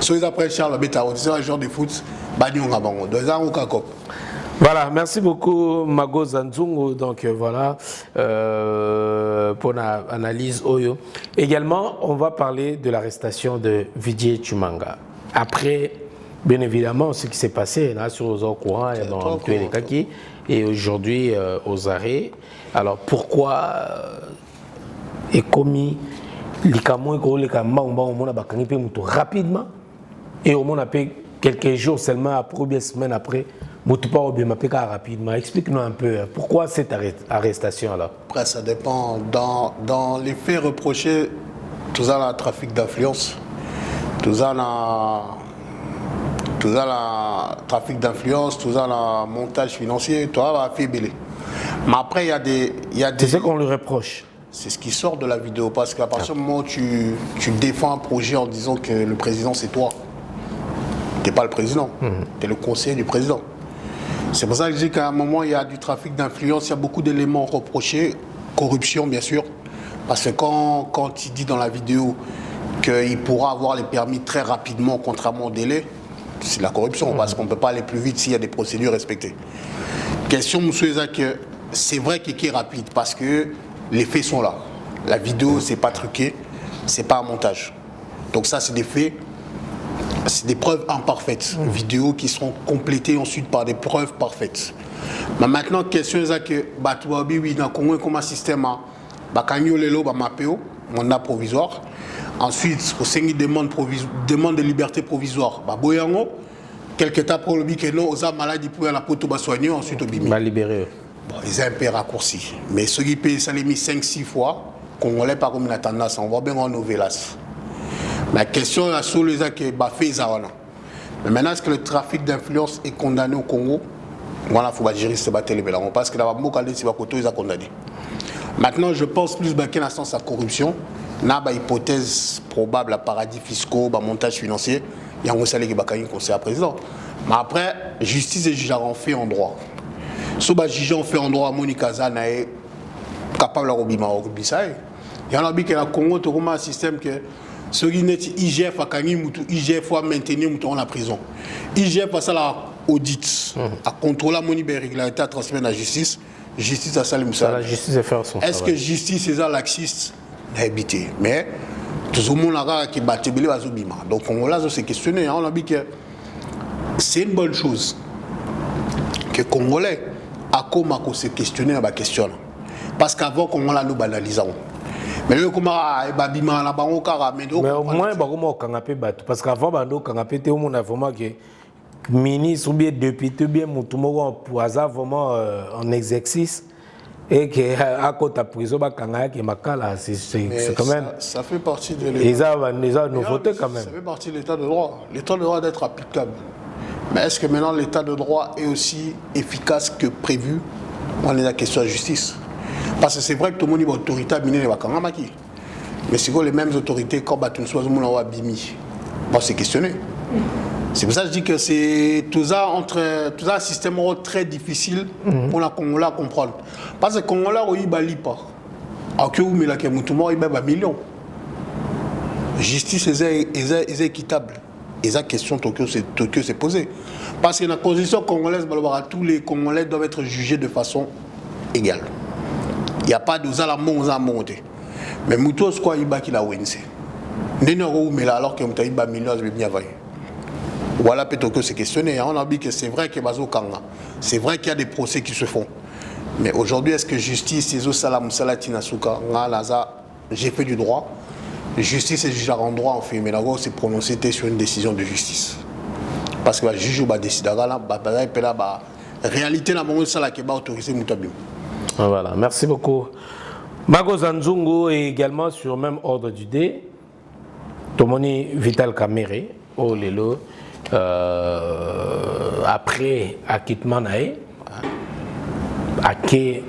Si après Charles, c'est un joueur de foot, il y a un cop. Voilà, merci beaucoup Mago Zanzungu. Donc voilà pour l'analyse Oyo. Également, on va parler de l'arrestation de Vijay Chumanga. Après, bien évidemment, ce qui s'est passé là sur aux courants dans les Kaki et aujourd'hui aux arrêts. Alors pourquoi est commis rapidement et au moins après quelques jours seulement après ou bien semaines après. Rapidement. Explique-nous un peu pourquoi cette arrestation-là. Après, ça dépend. Dans les faits reprochés, tout ça, le trafic d'influence, tout ça, le trafic d'influence, tout ça, le montage financier, tout ça va faiblir. Mais après, il y a des. C'est ce qu'on lui reproche. C'est ce qui sort de la vidéo. Parce qu'à partir du moment où tu défends un projet en disant que le président, c'est toi, tu n'es pas le président, tu es le conseiller du président. C'est pour ça que je dis qu'à un moment, il y a du trafic d'influence, il y a beaucoup d'éléments reprochés, corruption bien sûr, parce que quand il dit dans la vidéo qu'il pourra avoir les permis très rapidement, contrairement au délai, c'est la corruption, parce qu'on ne peut pas aller plus vite s'il y a des procédures respectées. Question, M. Ezak, c'est vrai qu'il est rapide, parce que les faits sont là. La vidéo, c'est pas truqué, c'est pas un montage. Donc ça, c'est des faits. C'est des preuves imparfaites, vidéos qui seront complétées ensuite par des preuves parfaites. Mais maintenant, question est que oui, dans le Congo, comme un système, mandat provisoire. Ensuite, au sein demande de liberté provisoire. Quelques étapes pour le que non, aux maladies pour la pote soigner, ensuite au bimi. Libéré. Ils ont un peu raccourci. Mais ceux qui payent, ça les mis 5-6 fois, Congolais pas comme une tendance, on voit bien en novelas. La question est sur les actes fait Zawana. Mais maintenant, est-ce que le trafic d'influence est condamné au Congo? Voilà, il faut gérer ce bataille parce que là-bas, beaucoup de côté ils ont condamné. Maintenant, je pense plus qu'il y a un sens à corruption. Il y a une hypothèse probable à paradis fiscaux, à montage financier. Il y a un salaire qui est conseiller à président. Mais après, justice et juge ont fait en droit. Si les juges ont fait en droit, Monica Zana est capable de faire Il y en a qui la Congo, tu as un système que ceux qui net IGF a gagné, IGF a maintenir en la prison. IGF a ça la audit, à contrôler mon irrégularité, à transmettre la justice. Justice à Salim La justice est faire son Est-ce que justice est laxiste? Habité. Mais tout le monde a qui bat Tébélé à Zobima. Donc on l'a se questionner. On a dit que c'est une bonne chose que les Congolais a comment se questionner à la question. Parce qu'avant qu'on l'a nous banalisons. Mais le comment babima la bango karamendo. Mais au moins comment on canapé bateau parce qu'avant bando canapé te on a vraiment que ministre ou bien député bien mutumo pour hasard vraiment en exercice et que à côté de prison ba kanga qui makala c'est quand même ça fait partie de l'état. Les a nouveauté quand même. Ça fait partie de l'état de droit. L'état de droit d'être applicable. Mais est-ce que maintenant l'état de droit est aussi efficace que prévu? On est la question de justice. Parce que c'est vrai que tout le monde est autorité à miner les vacances. Mais c'est quoi les mêmes autorités quand on soit au Bimi? Bon, c'est questionné. C'est pour ça que je dis que c'est tout ça un système très difficile pour la Congolais à comprendre. Parce que les Congolais, ils ne lisent pas. Alors que vous, mais il y a millions. Justice est équitable. Et la question Tokyo s'est posée. Parce que dans la constitution congolaise, tous les Congolais doivent être jugés de façon égale. Il n'y a pas de zalamon à monter. Mais Moutou, c'est quoi il y a qui la Wense? Mais alors que Moutou, il y a millions de bien vaillés. Voilà, peut-être que c'est questionné. On a dit que c'est vrai qu'il y a Kanga. C'est vrai qu'il y a des procès qui se font. Mais aujourd'hui, est-ce que justice, c'est Salam Salatina Souka, j'ai fait du droit. Justice et juge en droit, en fait, mais d'abord, c'est prononcé sur une décision de justice. Parce que le juge va décider, la réalité, la va autoriser Moutabim. Voilà, merci beaucoup. Mago Zanzungu est également sur le même ordre d'idée. Tomoni Vital Kamere, oh Lelo, après acquittement naé,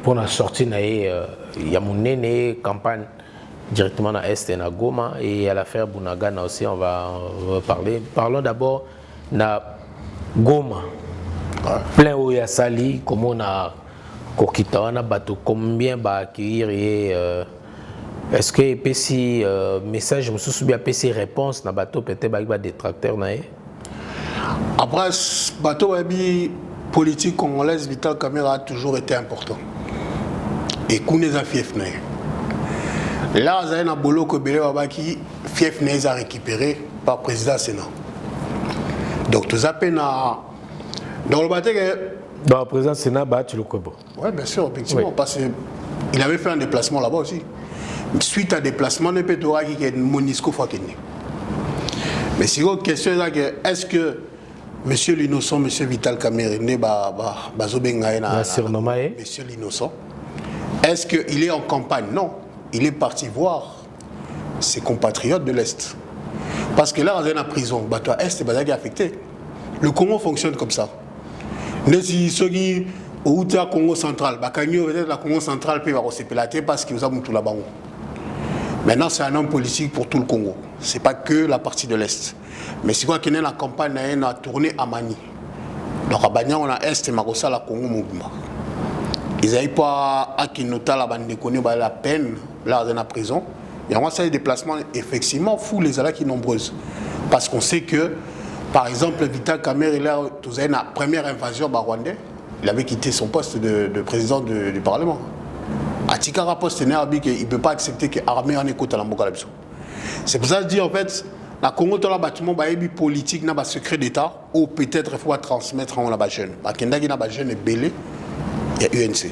pour la sortie naé, il y a mon aîné campagne directement à Est et à Goma et à l'affaire Bunagana aussi on va parler. Parlons d'abord de Goma. Plein où il y a Sali, comment on a Kokita, on a bateau, combien va accueillir et est-ce que PC message, je me souviens PC réponse dans bateau peut-être avec des détracteurs naé. Après bateau politique congolaise Vital Kamere a toujours été important. Et Kouneza Fief naé. Là, il y a un bolo qui fief n'est récupéré par le président Sénat. Donc, tout ça peine à. Dans le bateau. Dans le président Sénat, tu le connais. Oui, bien sûr, effectivement, parce qu'il avait fait un déplacement là-bas aussi. Suite à un déplacement, il peut y avoir Monisco Fakene. Mais si vous question est-ce que Monsieur l'Innocent, Monsieur Vital Kamere, Monsieur l'Innocent, est-ce qu'il est en campagne? Non. Il est parti voir ses compatriotes de l'Est. Parce que là, on est en prison. Toi, Est est affecté. Le Congo fonctionne comme ça. Si ceux qui au Congo central, la Congo central peut avoir ses pélatés parce qu'ils ont tout là-bas. Maintenant, c'est un homme politique pour tout le Congo. Ce n'est pas que la partie de l'Est. Mais c'est quoi qu'il y a la campagne, on a tourné à Mani. Donc à Bagnan, on a Est et Marossa, la Congo Moubima. Ils n'avaient pas à Kinota, la bande de Kone, la peine, là, dans la prison. Et on a des déplacements, effectivement, fous, les alaki nombreuses. Parce qu'on sait que, par exemple, Vital Kamere, il a eu la première invasion rwandais, il avait quitté son poste de président du Parlement. Atikara poste il ne peut pas accepter que l'armée en écoute à la Mokalabiso. C'est pour ça que je dis, en fait, la Congo, dans le bâtiment, il y a politique, il y a un secret d'État, ou peut-être il faut transmettre à la jeune. Il y a un jeune belé. Il y a UNC.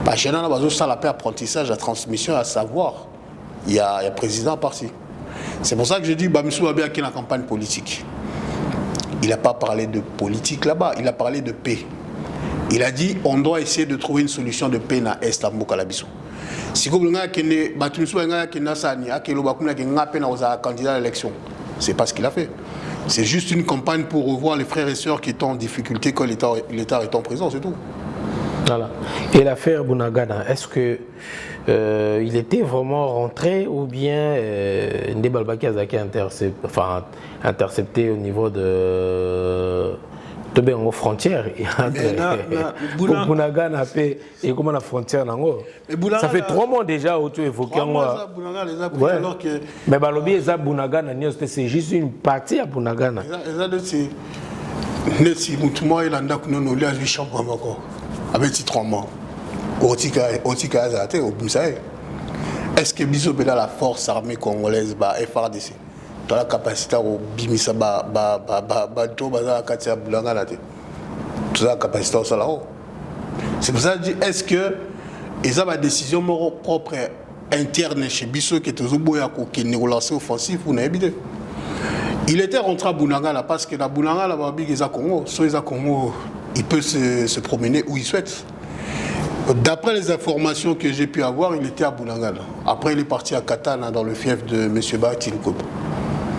Parce que dans la paix apprentissage, la transmission, à savoir, il y a président parti. C'est pour ça que je dis, Bamissou Abia qui est dans la campagne politique. Il n'a pas parlé de politique là-bas, il a parlé de paix. Il a dit, on doit essayer de trouver une solution de paix dans l'Est, à Mokalabiso. Si vous voulez que Bamissou Abia qui est candidat à l'élection, c'est pas ce qu'il a fait. C'est juste une campagne pour revoir les frères et sœurs qui sont en difficulté quand l'État est en prison, c'est tout. Voilà. Et l'affaire Bunagana, est-ce que il était vraiment rentré ou bien Ndebalbaki Azaki intercepté au niveau de tu es en frontière entre Bunagana et comment la frontière ça fait 3 mois déjà où tu évoques mais balobi eza Bunagana c'est juste une partie à Bunagana si mutumo ilanda kunono lui a vu chambre encore avec 3 mois otika azate obusaye est-ce que biso bela la force armée congolaise ba FARDC dans la capacité au bimisa to baza kati ya Bunagana te toute la capacité au salao c'est pour ça que je dis est-ce que ils ont ma décision propre interne chez biso qui est boya ko qui ne relancer offensif ou na habité. Il était rentré à Bunagana parce que dans Bunagana, il peut se promener où il souhaite. D'après les informations que j'ai pu avoir, il était à Bunagana. Après, il est parti à Katana, dans le fief de M. Batinkoub.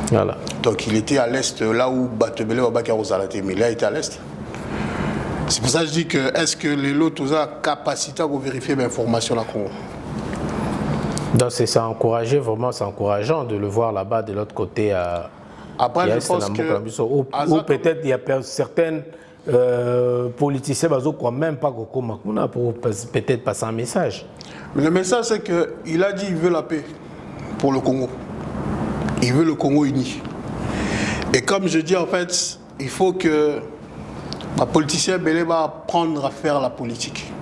Voilà. Donc, il était à l'est, là où Batebele Wabaka Rosalate, mais là, il était à l'est. C'est pour ça que je dis que est-ce que les lots ont la capacité à vérifier l'information là Congo? Donc, c'est encouragé, vraiment, c'est encourageant de le voir là-bas de l'autre côté à. Après, je pense que... Ou peut-être il y a certains politiciens qui ne croient même pas qu'au Komakuna pour peut-être passer un message. Mais le message, c'est qu'il a dit qu'il veut la paix pour le Congo. Il veut le Congo uni. Et comme je dis, en fait, il faut que le politicien Belé va apprendre à faire la politique.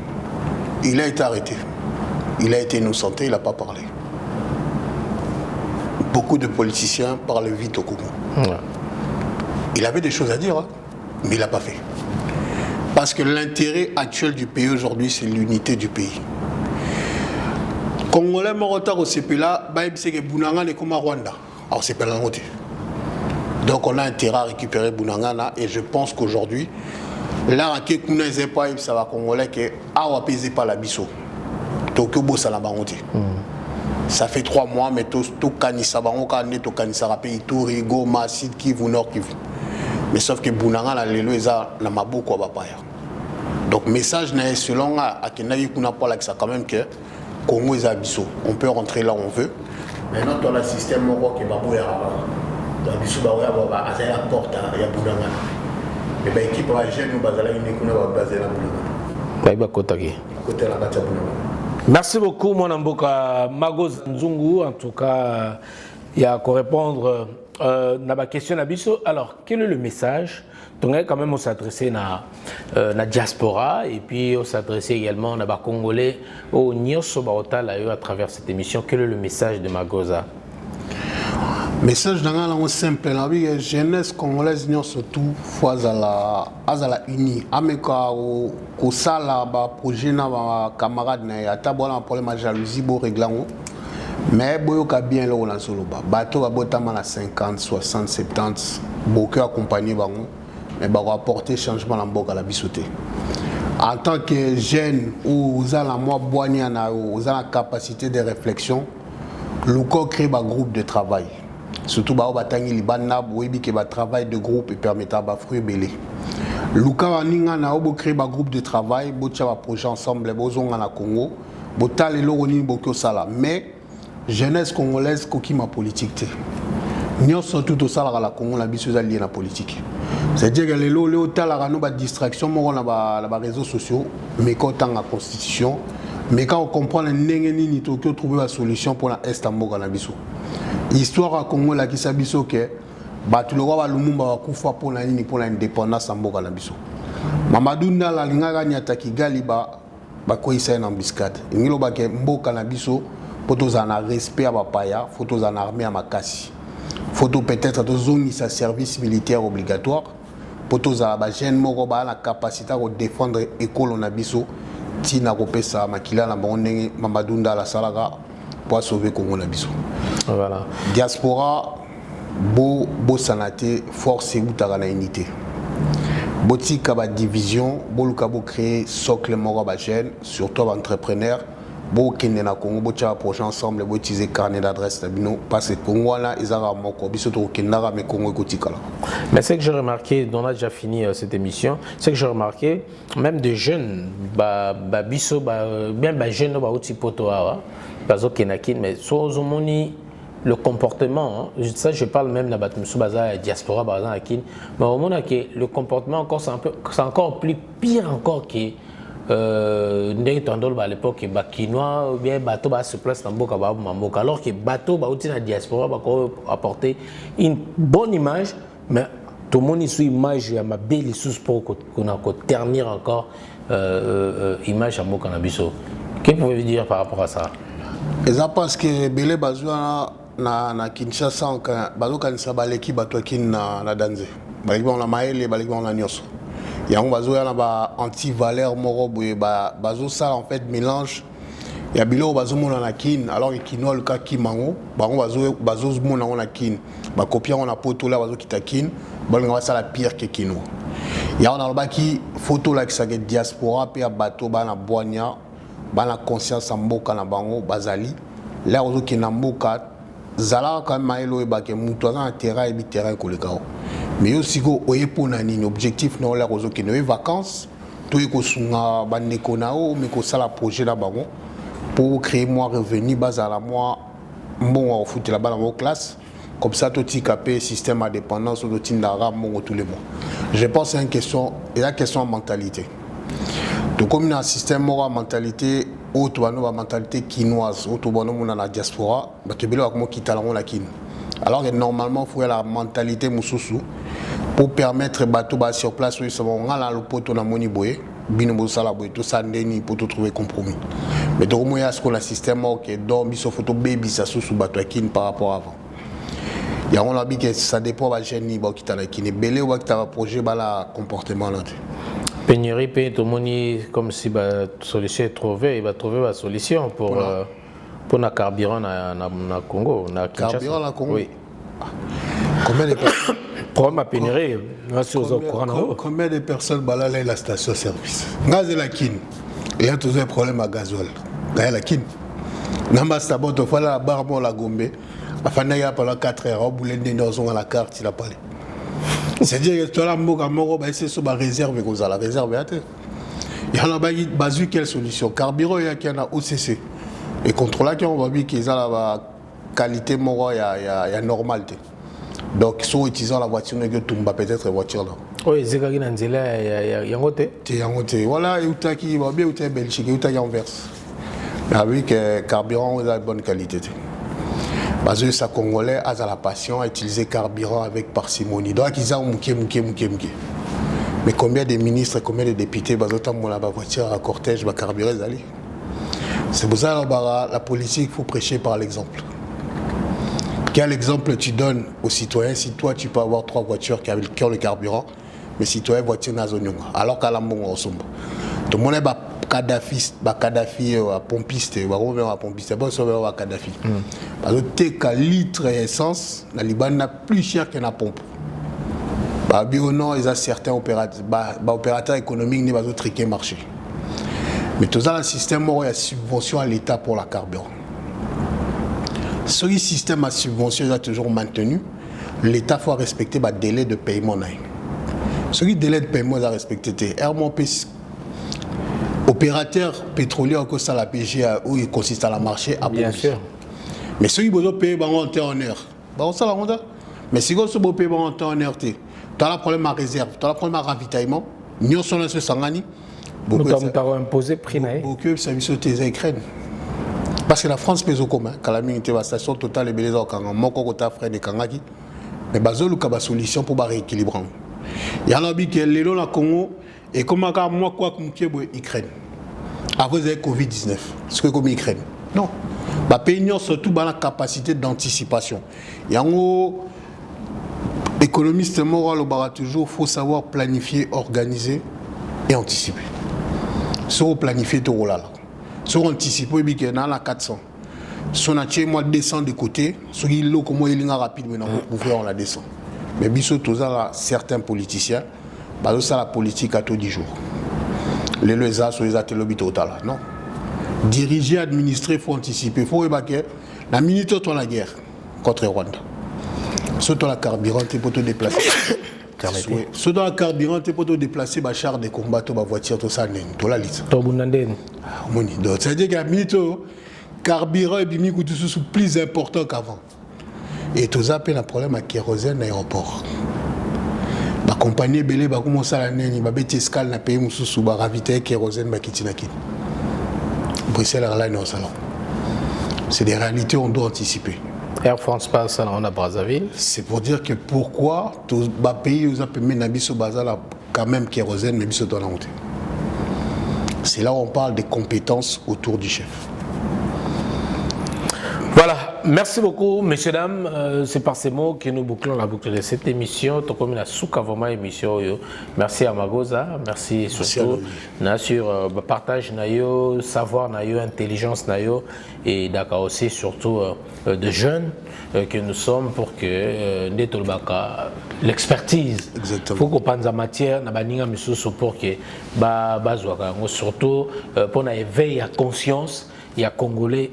Il a été arrêté. Il a été innocenté, il n'a pas parlé. Beaucoup de politiciens parlent vite au Congo. Ouais. Il avait des choses à dire, hein, mais il n'a pas fait. Parce que l'intérêt actuel du pays aujourd'hui, c'est l'unité du pays. Congolais Morota au CPLA, c'est que Bunagana est comme à Rwanda. Alors c'est pas la moitié. Donc on a intérêt à récupérer Bunagana et je pense qu'aujourd'hui, là, ça va Congolais qui a pesé par la bisso. Donc ça la baronté. Ça fait 3 mois, mais tout Kanissa Baron, tout Kanissa Rapé, tout Rigo, Massid, Kivu, Nord Kivu. Mais sauf que Bunagana, les lois, n'a pas beaucoup à Bapaya. Donc, message n'est selon à Kenayi Kuna Paul, ça quand même que Congo est abisso. On peut rentrer là où on veut. Maintenant, dans le système Moro qui est Babouya, Abisso Babouya, c'est la porte, il y a Bunagana. Mais l'équipe va gêner, nous basala une économie va baser la Bunagana. Côté la Bunagana. Merci beaucoup, mon amboka Magoz Nzungu. En tout cas, il y a qu'à répondre à ma question. Alors, quel est le message? Donc, quand même, on s'adressait à la diaspora et puis on s'adressait également à la Congolais au Nyoso Baota à travers cette émission. Quel est le message de Magoza? Message dans la simple, la vie jeunesse congolaise surtout fois à la unie. Ameka au sala ba projet na ba camarade na ya tabola problème de jalousie bo réglant. Mais boyoka bien là on solo ba. Bato ba botama na 50, 60, 70 beaucoup accompagné bango mais ba apporter changement dans mboka la bisoté. En tant que jeune ou za la moi boigna na ou za la capacité de réflexion, Luko crée un groupe de travail. Surtout ba batangi libana boyebi ke ba travail de groupe et permettra ba fruit belé. Luka waninga na obo créer ba groupe de travail, bo tia ba projet ensemble bozonga na Congo, bo tale lo ni bokyo sala. Mais jeunesse congolaise koki ma politique té. Nyonso tout au sala la Congo la biso za lié na politique. C'est-à-dire que les lo tala no ba distraction mo na ba réseaux sociaux, mais quand on a constitution, mais quand on comprend les ndenge nini to trouver la solution pour la est mboka na biso. Histoire à Congo la kisa biso ke batu le roi Lumumba wa kufa pour la nini pour l'indépendance en mboka na biso. Mamadou Ndala lingaka nyata Kigali ba ko isa en embuscade. Ngilo ba ke mboka na biso photos en respect à bapaya, photos en armée à makasi. Photo peut-être de zone sa service militaire obligatoire. Photos à ba jeune moko ba la capacité de défendre école na biso tina ko pesa makila na bonne Mamadou Ndala salaka pour sauver Congo na biso. Voilà. Diaspora, beau sanate, force et boutara na unité. Boti kaba division, beau lukabo créer socle moro ba jeune, surtout entrepreneur, beau kende na Congo, beau tia projet ensemble, beau utiliser carnet d'adresse tabino, parce que Congo là, ils ont moko, biso to kendara mais Congo kotikala. Mais c'est que j'ai remarqué, on a déjà fini cette émission, c'est que j'ai remarqué, même des jeunes, biso, bien jeunes, ba uti poto awa, bazo kenakin, mais so zomoni le comportement, hein, ça je parle même de la diaspora, par exemple, mais au moment que le comportement encore c'est encore plus pire encore que à l'époque Bakinois ou bien bateau se place dans Boka alors que bateau aussi dans la diaspora va apporter une bonne image, mais tout le monde ici image à ma belle sous pour qu'on a ternir encore image à Boka Nabiso. Qu'est-ce que vous pouvez dire par rapport à ça? Et ça parce que Belé Bazouana na Kinshasa bazo kanisa baleki bato kin na danze baleki on la maele baleki on la nyoso ya on bazo ya na ba anti valeur moro boye bazo ça en fait mélange ya bilo bazo mona na kin alors kino le ka kimango bango bazo mona on na kin ba copia on a poto là bazo kita kin balinga ça la pire que kino ya on a ba ki photo là qui ça diaspora pe bato bana boanya bana conscience mboka na bango bazali là ozo kinamboka zala quand même maelo ebake mutu aza terrain et terrain kolekao mais aussi ko oyepona nini objectif na la ozo kino vacances to eko sunga bandeko nao mais ko sala projet là bango pour créer moi revenu bazala moi bon au foot là bas dans classe comme ça tout capé système à dépendance de tindara mon tous les mois. Je pense c'est une question et la question de mentalité. Donc comme il y a un système moral mentalité autre mentalité quinoise autre dans la diaspora bah tu veux comment quitter la kin alors que normalement faut la mentalité mususu pour permettre bateau ba sur place oui c'est bon là le poto na moni boye bino bo sala boye tout ça ndeni pour tout trouver compromis mais donc moi il y a ce qu'on a système qui donc biso photo baby ça sous bateau kin par rapport avant il y a on a dit que ça dépend ba génie ba quitter la kin belé ou quitter projet ba la comportement là. Pénurie, tout le monde, comme si la solution est trouvée, il va trouver la solution pour le carburant au Congo. Carburant au Congo? Oui. Combien de personnes? Problème à pénurie, combien de personnes balalent la station-service? Gaz et la kin. Il y a toujours un problème à gasoil. Gaz et la kin. Namba sabot, il faut la barre pour la gombe. Afin qu'il y a pendant 4 heures, au bout de la carte, il a parlé. C'est-à-dire que tu as la c'est sur la réserve que vous avez la réserve. Il y a la quelle solution? Carburant, il y a un OCC. Et contrôle qui on va dire qu'ils ont la qualité morale, il y a normalité. Donc, ils sont utilisant la voiture, peut-être la voiture là. Oui, c'est qu'il y a un côté. Voilà, il y a qui va bien, il y a Belgique, il y a Anvers. Avec carburant, il y a une bonne qualité. Parce que les Congolais ont la passion à utiliser carburant avec parcimonie. Donc, ils ont mouké. Mais combien de ministres, combien de députés, ils ont la voiture à cortège, ils carburé. C'est pour ça que la politique, il faut prêcher par l'exemple. Quel exemple tu donnes aux citoyens si toi, tu peux avoir 3 voitures qui ont le carburant, mais si toi, voiture n'a pas alors qu'à la montre, on sombre. Tout le monde est Kadhafi, pompiste, pompiste, bon, ça va Kadhafi. Parce que tes litres d'essence, la Liban n'a plus cher que la pompe. Non, il y a certains opérateurs économiques qui ont triqué le marché. Mais tout ça, le système, il y a subvention à l'État pour la carburant. Ce système à subvention est toujours maintenu. L'État faut respecter le délai de paiement. Ce délai de paiement est respecté. Opérateur pétrolier que ça la PGA où il consiste à la marché à bien sûr. Mais ceux qui veulent payer en temps en heure, ça la ronde. Mais si vous veulez payer en temps en heure, tu as un problème à réserve, tu as un problème à ravitaillement. Nous sommes ce sangani. Nous avons imposé prix. Beaucoup de services aux Ukraine. Parce que la France pèse au commun. Quand la minute la station totale est belée au Kanga, mon coco frère de Kangaki. Mais bazol ou solution pour rééquilibrer. Il y a un habit qui est le la Congo. Et comment moi quoi comme qui est Ukraine avant le Covid-19 ce que comme Ukraine non bah pays surtout dans la capacité d'anticipation et en gros économiste moral au bar toujours faut savoir planifier organiser et anticiper sur planifier tout là sur anticiper bien que dans la 400 son acheter moi descend de côté sur il l'eau comment il est rapide mais on la descend mais biso tout ça certains politiciens bah ça la politique à tous 10 jours. Les lois sur les ateliers total non. Diriger, administrer, faut anticiper, faut évacuer. La minute où la guerre contre Rwanda. Surtout la carburant pour te déplacer. Surtout la carburant pour te déplacer, bah char de combat, bah voiture, tout ça, tout la liste. Donc c'est à dire que la minute carburant et bimi coûte plus important qu'avant. Et tout ça, un problème avec kérosène à l'aéroport. La compagnie Belé va commencer à l'année, il va mettre escale dans le pays où va raviter kérosène à Kitinaki. Bruxelles Airlines au salon. C'est des réalités qu'on doit anticiper. Air France passe à Brazzaville. C'est pour dire que pourquoi tous les pays où on a mis quand même kérosène, mais ils doivent la monter. C'est là où on parle des compétences autour du chef. Voilà, merci beaucoup, messieurs, dames. C'est par ces mots que nous bouclons la boucle de cette émission. Comme la soukavoma émission. Merci à Magoza, merci surtout sur le partage, savoir, intelligence, et d'accord aussi surtout de jeunes que nous sommes pour que l'expertise. Il faut qu'on pense en matière, pour que surtout pour l'éveil à conscience, il y a Congolais,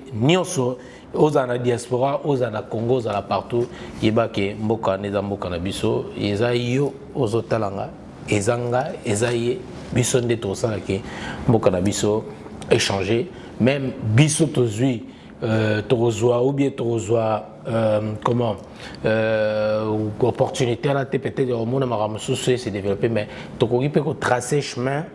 aux la diaspora, aux la Congo, aux la partout, il y a que mboka neza mboka na biso, yo aux otalanga, ezanga, ezaye, biso nde to sala ke mboka na biso échanger, même biso tozui tozwa ou bien tozwa comment opportunité là peut-être au monde maramusu se développer, mais tokoki pe ko tracer chemin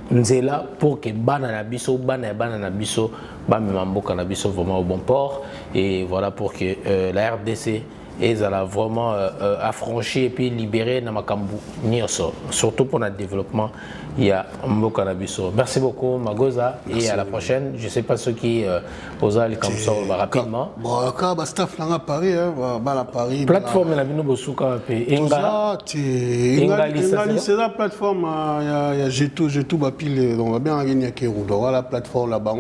nzela pour que bana na biso mboka na biso vraiment au bon port, et voilà pour que la RDC est vraiment affranchie et puis libérée na makambu nyonso, surtout pour notre développement. Il y a mboka na biso. Merci beaucoup Magoza. Merci, et à la prochaine. Je sais pas ceux qui osent aller comme ça rapidement. Bon, quand staff là à Paris, à Paris. Plateforme la bino bosuka pe enga. C'est la plateforme il y a j'ai tout bapile, donc on va bien gagner qui roule. Voilà la plateforme là-bas.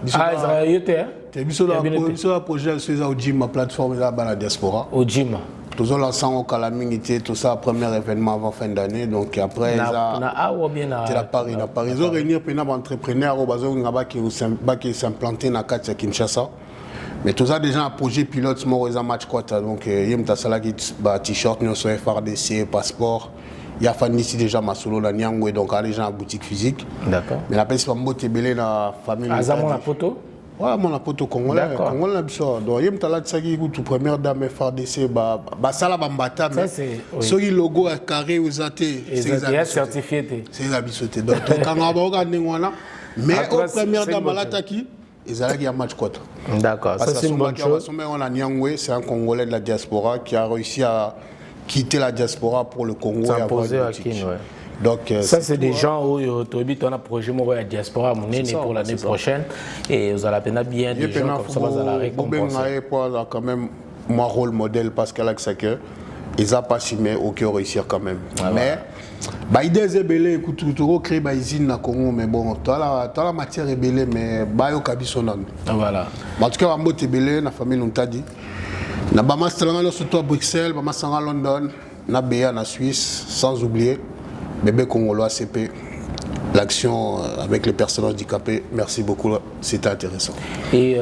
Israël yote. C'est le projet c'est au gym, ma plateforme là bas la diaspora. Au gym. Tout ça l'ensemble au calamité, tout ça premier événement avant fin d'année, donc après c'est la Paris, ils ont réuni plein d'entrepreneurs au bazar qui s'implanter dans Katia Kinshasa. Mais tout ça déjà un projet pilote moi ils ont match quoi, donc il y a ça qui t-shirt nous sur FRDC passeport. Il y a Fanny ici déjà ma solo la Nyangwe, donc les gens en boutique physique. D'accord. Mais la personne pas moté belé la famille. Azamon la photo. Ouais, mon apoto congolais. Congolais biso. Donc yem tala tsaki ku première dame FRDC ça la bambata mais ce logo est carré aux athées. C'est certifié. C'est la bisoté. Donc quand on va regarder ngwana mais au première dame la taki ezalaki ya match quoi. D'accord, ça c'est une bonne chose. On a Nyangwe, c'est un Congolais de la diaspora qui a réussi à quitter la diaspora pour le Congo et avoir une boutique. Donc, ça c'est des gens où on a projet à diaspora pour l'année prochaine et vous allez bien des gens comme ça vous allez récompenser. Quand même mon rôle modèle parce qu'elle a que ils n'ont pas simé au cœur réussir quand même. Mais idée est belle, écoute tout créer une usine na Congo mais bon toi la matière est belle mais bayo kabisonan. Voilà. En tout cas la mbote est belle, la famille nous t'a dit. Na bama stranga surtout à Bruxelles, bama sanga London, na Béa na Suisse sans oublier Bébé Congolo ACP, l'action avec les personnes handicapées, merci beaucoup, c'était intéressant. Et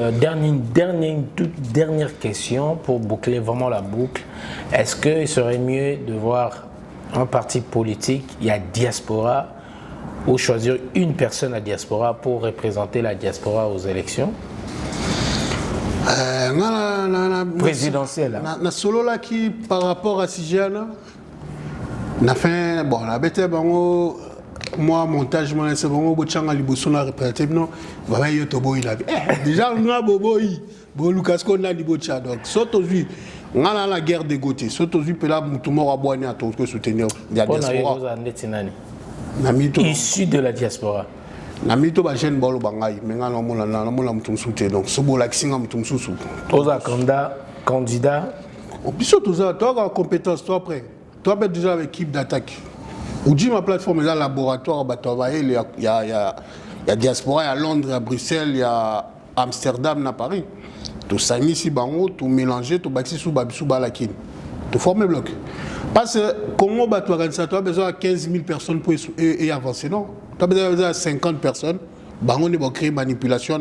toute dernière question pour boucler vraiment la boucle. Est-ce qu'il serait mieux de voir un parti politique, il y a diaspora, ou choisir une personne à diaspora pour représenter la diaspora aux élections présidentielles? Solo là qui par rapport à Sigiana. Na fin bon la bête bango moi montage moi c'est bango bochanga liboso na représenter non va yo to boy la déjà nga boboy bo Lucas Konda libocha donc surtout lui ngala la guerre des Gauthier surtout lui pela mutumo wa boani à que soutenir la diaspora issu de la diaspora na mito ba jeune bolo bangai mais ngala na mona mutum soutenir donc so bo la kinga mutum susu oza candidat biso tout ça toi compétence toi après. Toi, tu es déjà avec l'équipe d'attaque. Ou dis ma plateforme, il y a un laboratoire, il y a diaspora, il y a Londres, à Bruxelles, il y a Amsterdam, à Paris. Tu as mis ici, tu mélanger, tu as sous Balakin. Tu formes le bloc. Parce que comment tu as besoin de 15 000 personnes pour avancer, non? Tu as besoin de 50 personnes, tu vas créer une manipulation,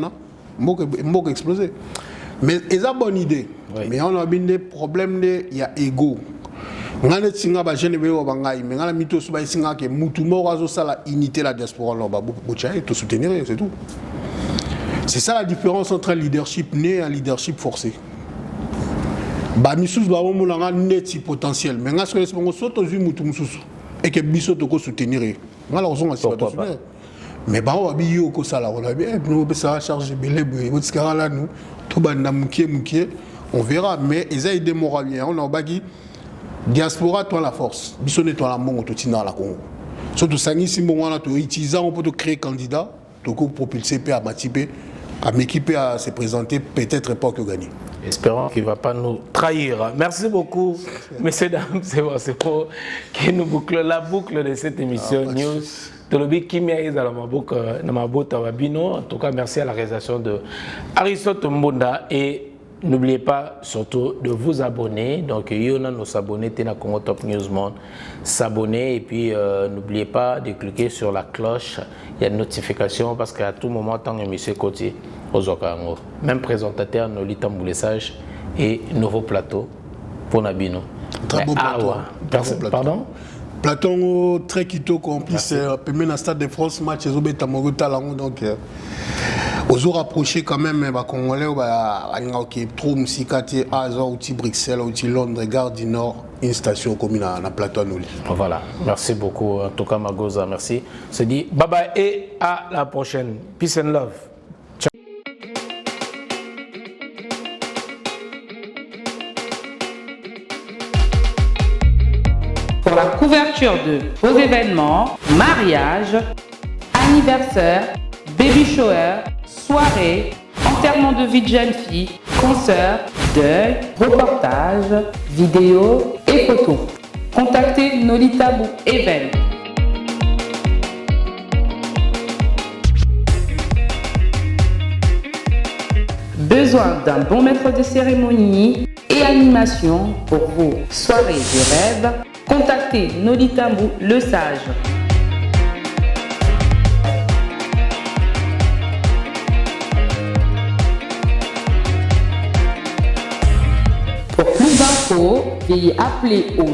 tu vas exploser. Mais c'est une bonne idée. Oui. Mais on a des problèmes, il y a ego. Ngane tsinga ba jeune beo bangai mais ngala mito suba singa ke mutu mo razo sala unité la diaspora là ba bocha et tout soutenir c'est tout. C'est ça la différence entre un leadership né et un leadership forcé. Bah missus ba mo langa neti potentiel mais ngas ko bongo soto zu mutu mususu et que biso to ko soutenir ngala ko songa siba soutenir mais ba wa bi yo ko sala wala bi no be ça charge belé boy botikara là nous to banda mukie on verra mais ils ont des moraliens on a bagi diaspora toi la force biso ne toi la mongo to tina la Congo surtout sangi simbongo na to utiliser on peut créer candidat to ko propulser pe à Matipé à m'équiper à se présenter peut-être pas que gagner. Espérons qu'il ne va pas nous trahir. Merci beaucoup, messieurs, dames. C'est pour que nous bouclons la boucle de cette émission News. En tout cas, merci à la réalisation de Aristote Mbonda. Et n'oubliez pas surtout de vous abonner. Donc, il y en a nos abonnés, Tena Congo Top News Monde. S'abonner et puis n'oubliez pas de cliquer sur la cloche. Il y a une notification parce qu'à tout moment, tant que monsieur Côté, même présentateur, Nolita Mboulessage et nouveau plateau pour Nabino. Très beau plateau. Pardon? Platon très kitoko en plus permet dans stade de France match ezobé tamogo talango donc aux rapprocher quand même ba congolais ba anga qui trop musikati azo outil Bruxelles outil Londres Gare du Nord une station commune na plateau Noli. Voilà, merci beaucoup en tout cas Magoza, merci. Se dit bye bye et à la prochaine. Peace and love. Pour la couverture de vos événements, mariage, anniversaire, baby shower, soirée, enterrement de vie de jeune fille, concert, deuil, reportage, vidéo et photos. Contactez Nolita Bou Event. Besoin d'un bon maître de cérémonie et animation pour vos soirées de rêve? Contactez Nolita Bou Le Sage. Pour plus d'infos, veuillez appeler au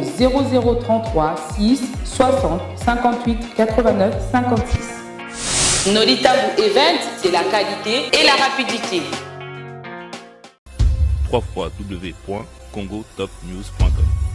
0033 6 60 58 89 56. Nolita Bou Event, c'est la qualité et la rapidité. www.congotopnews.com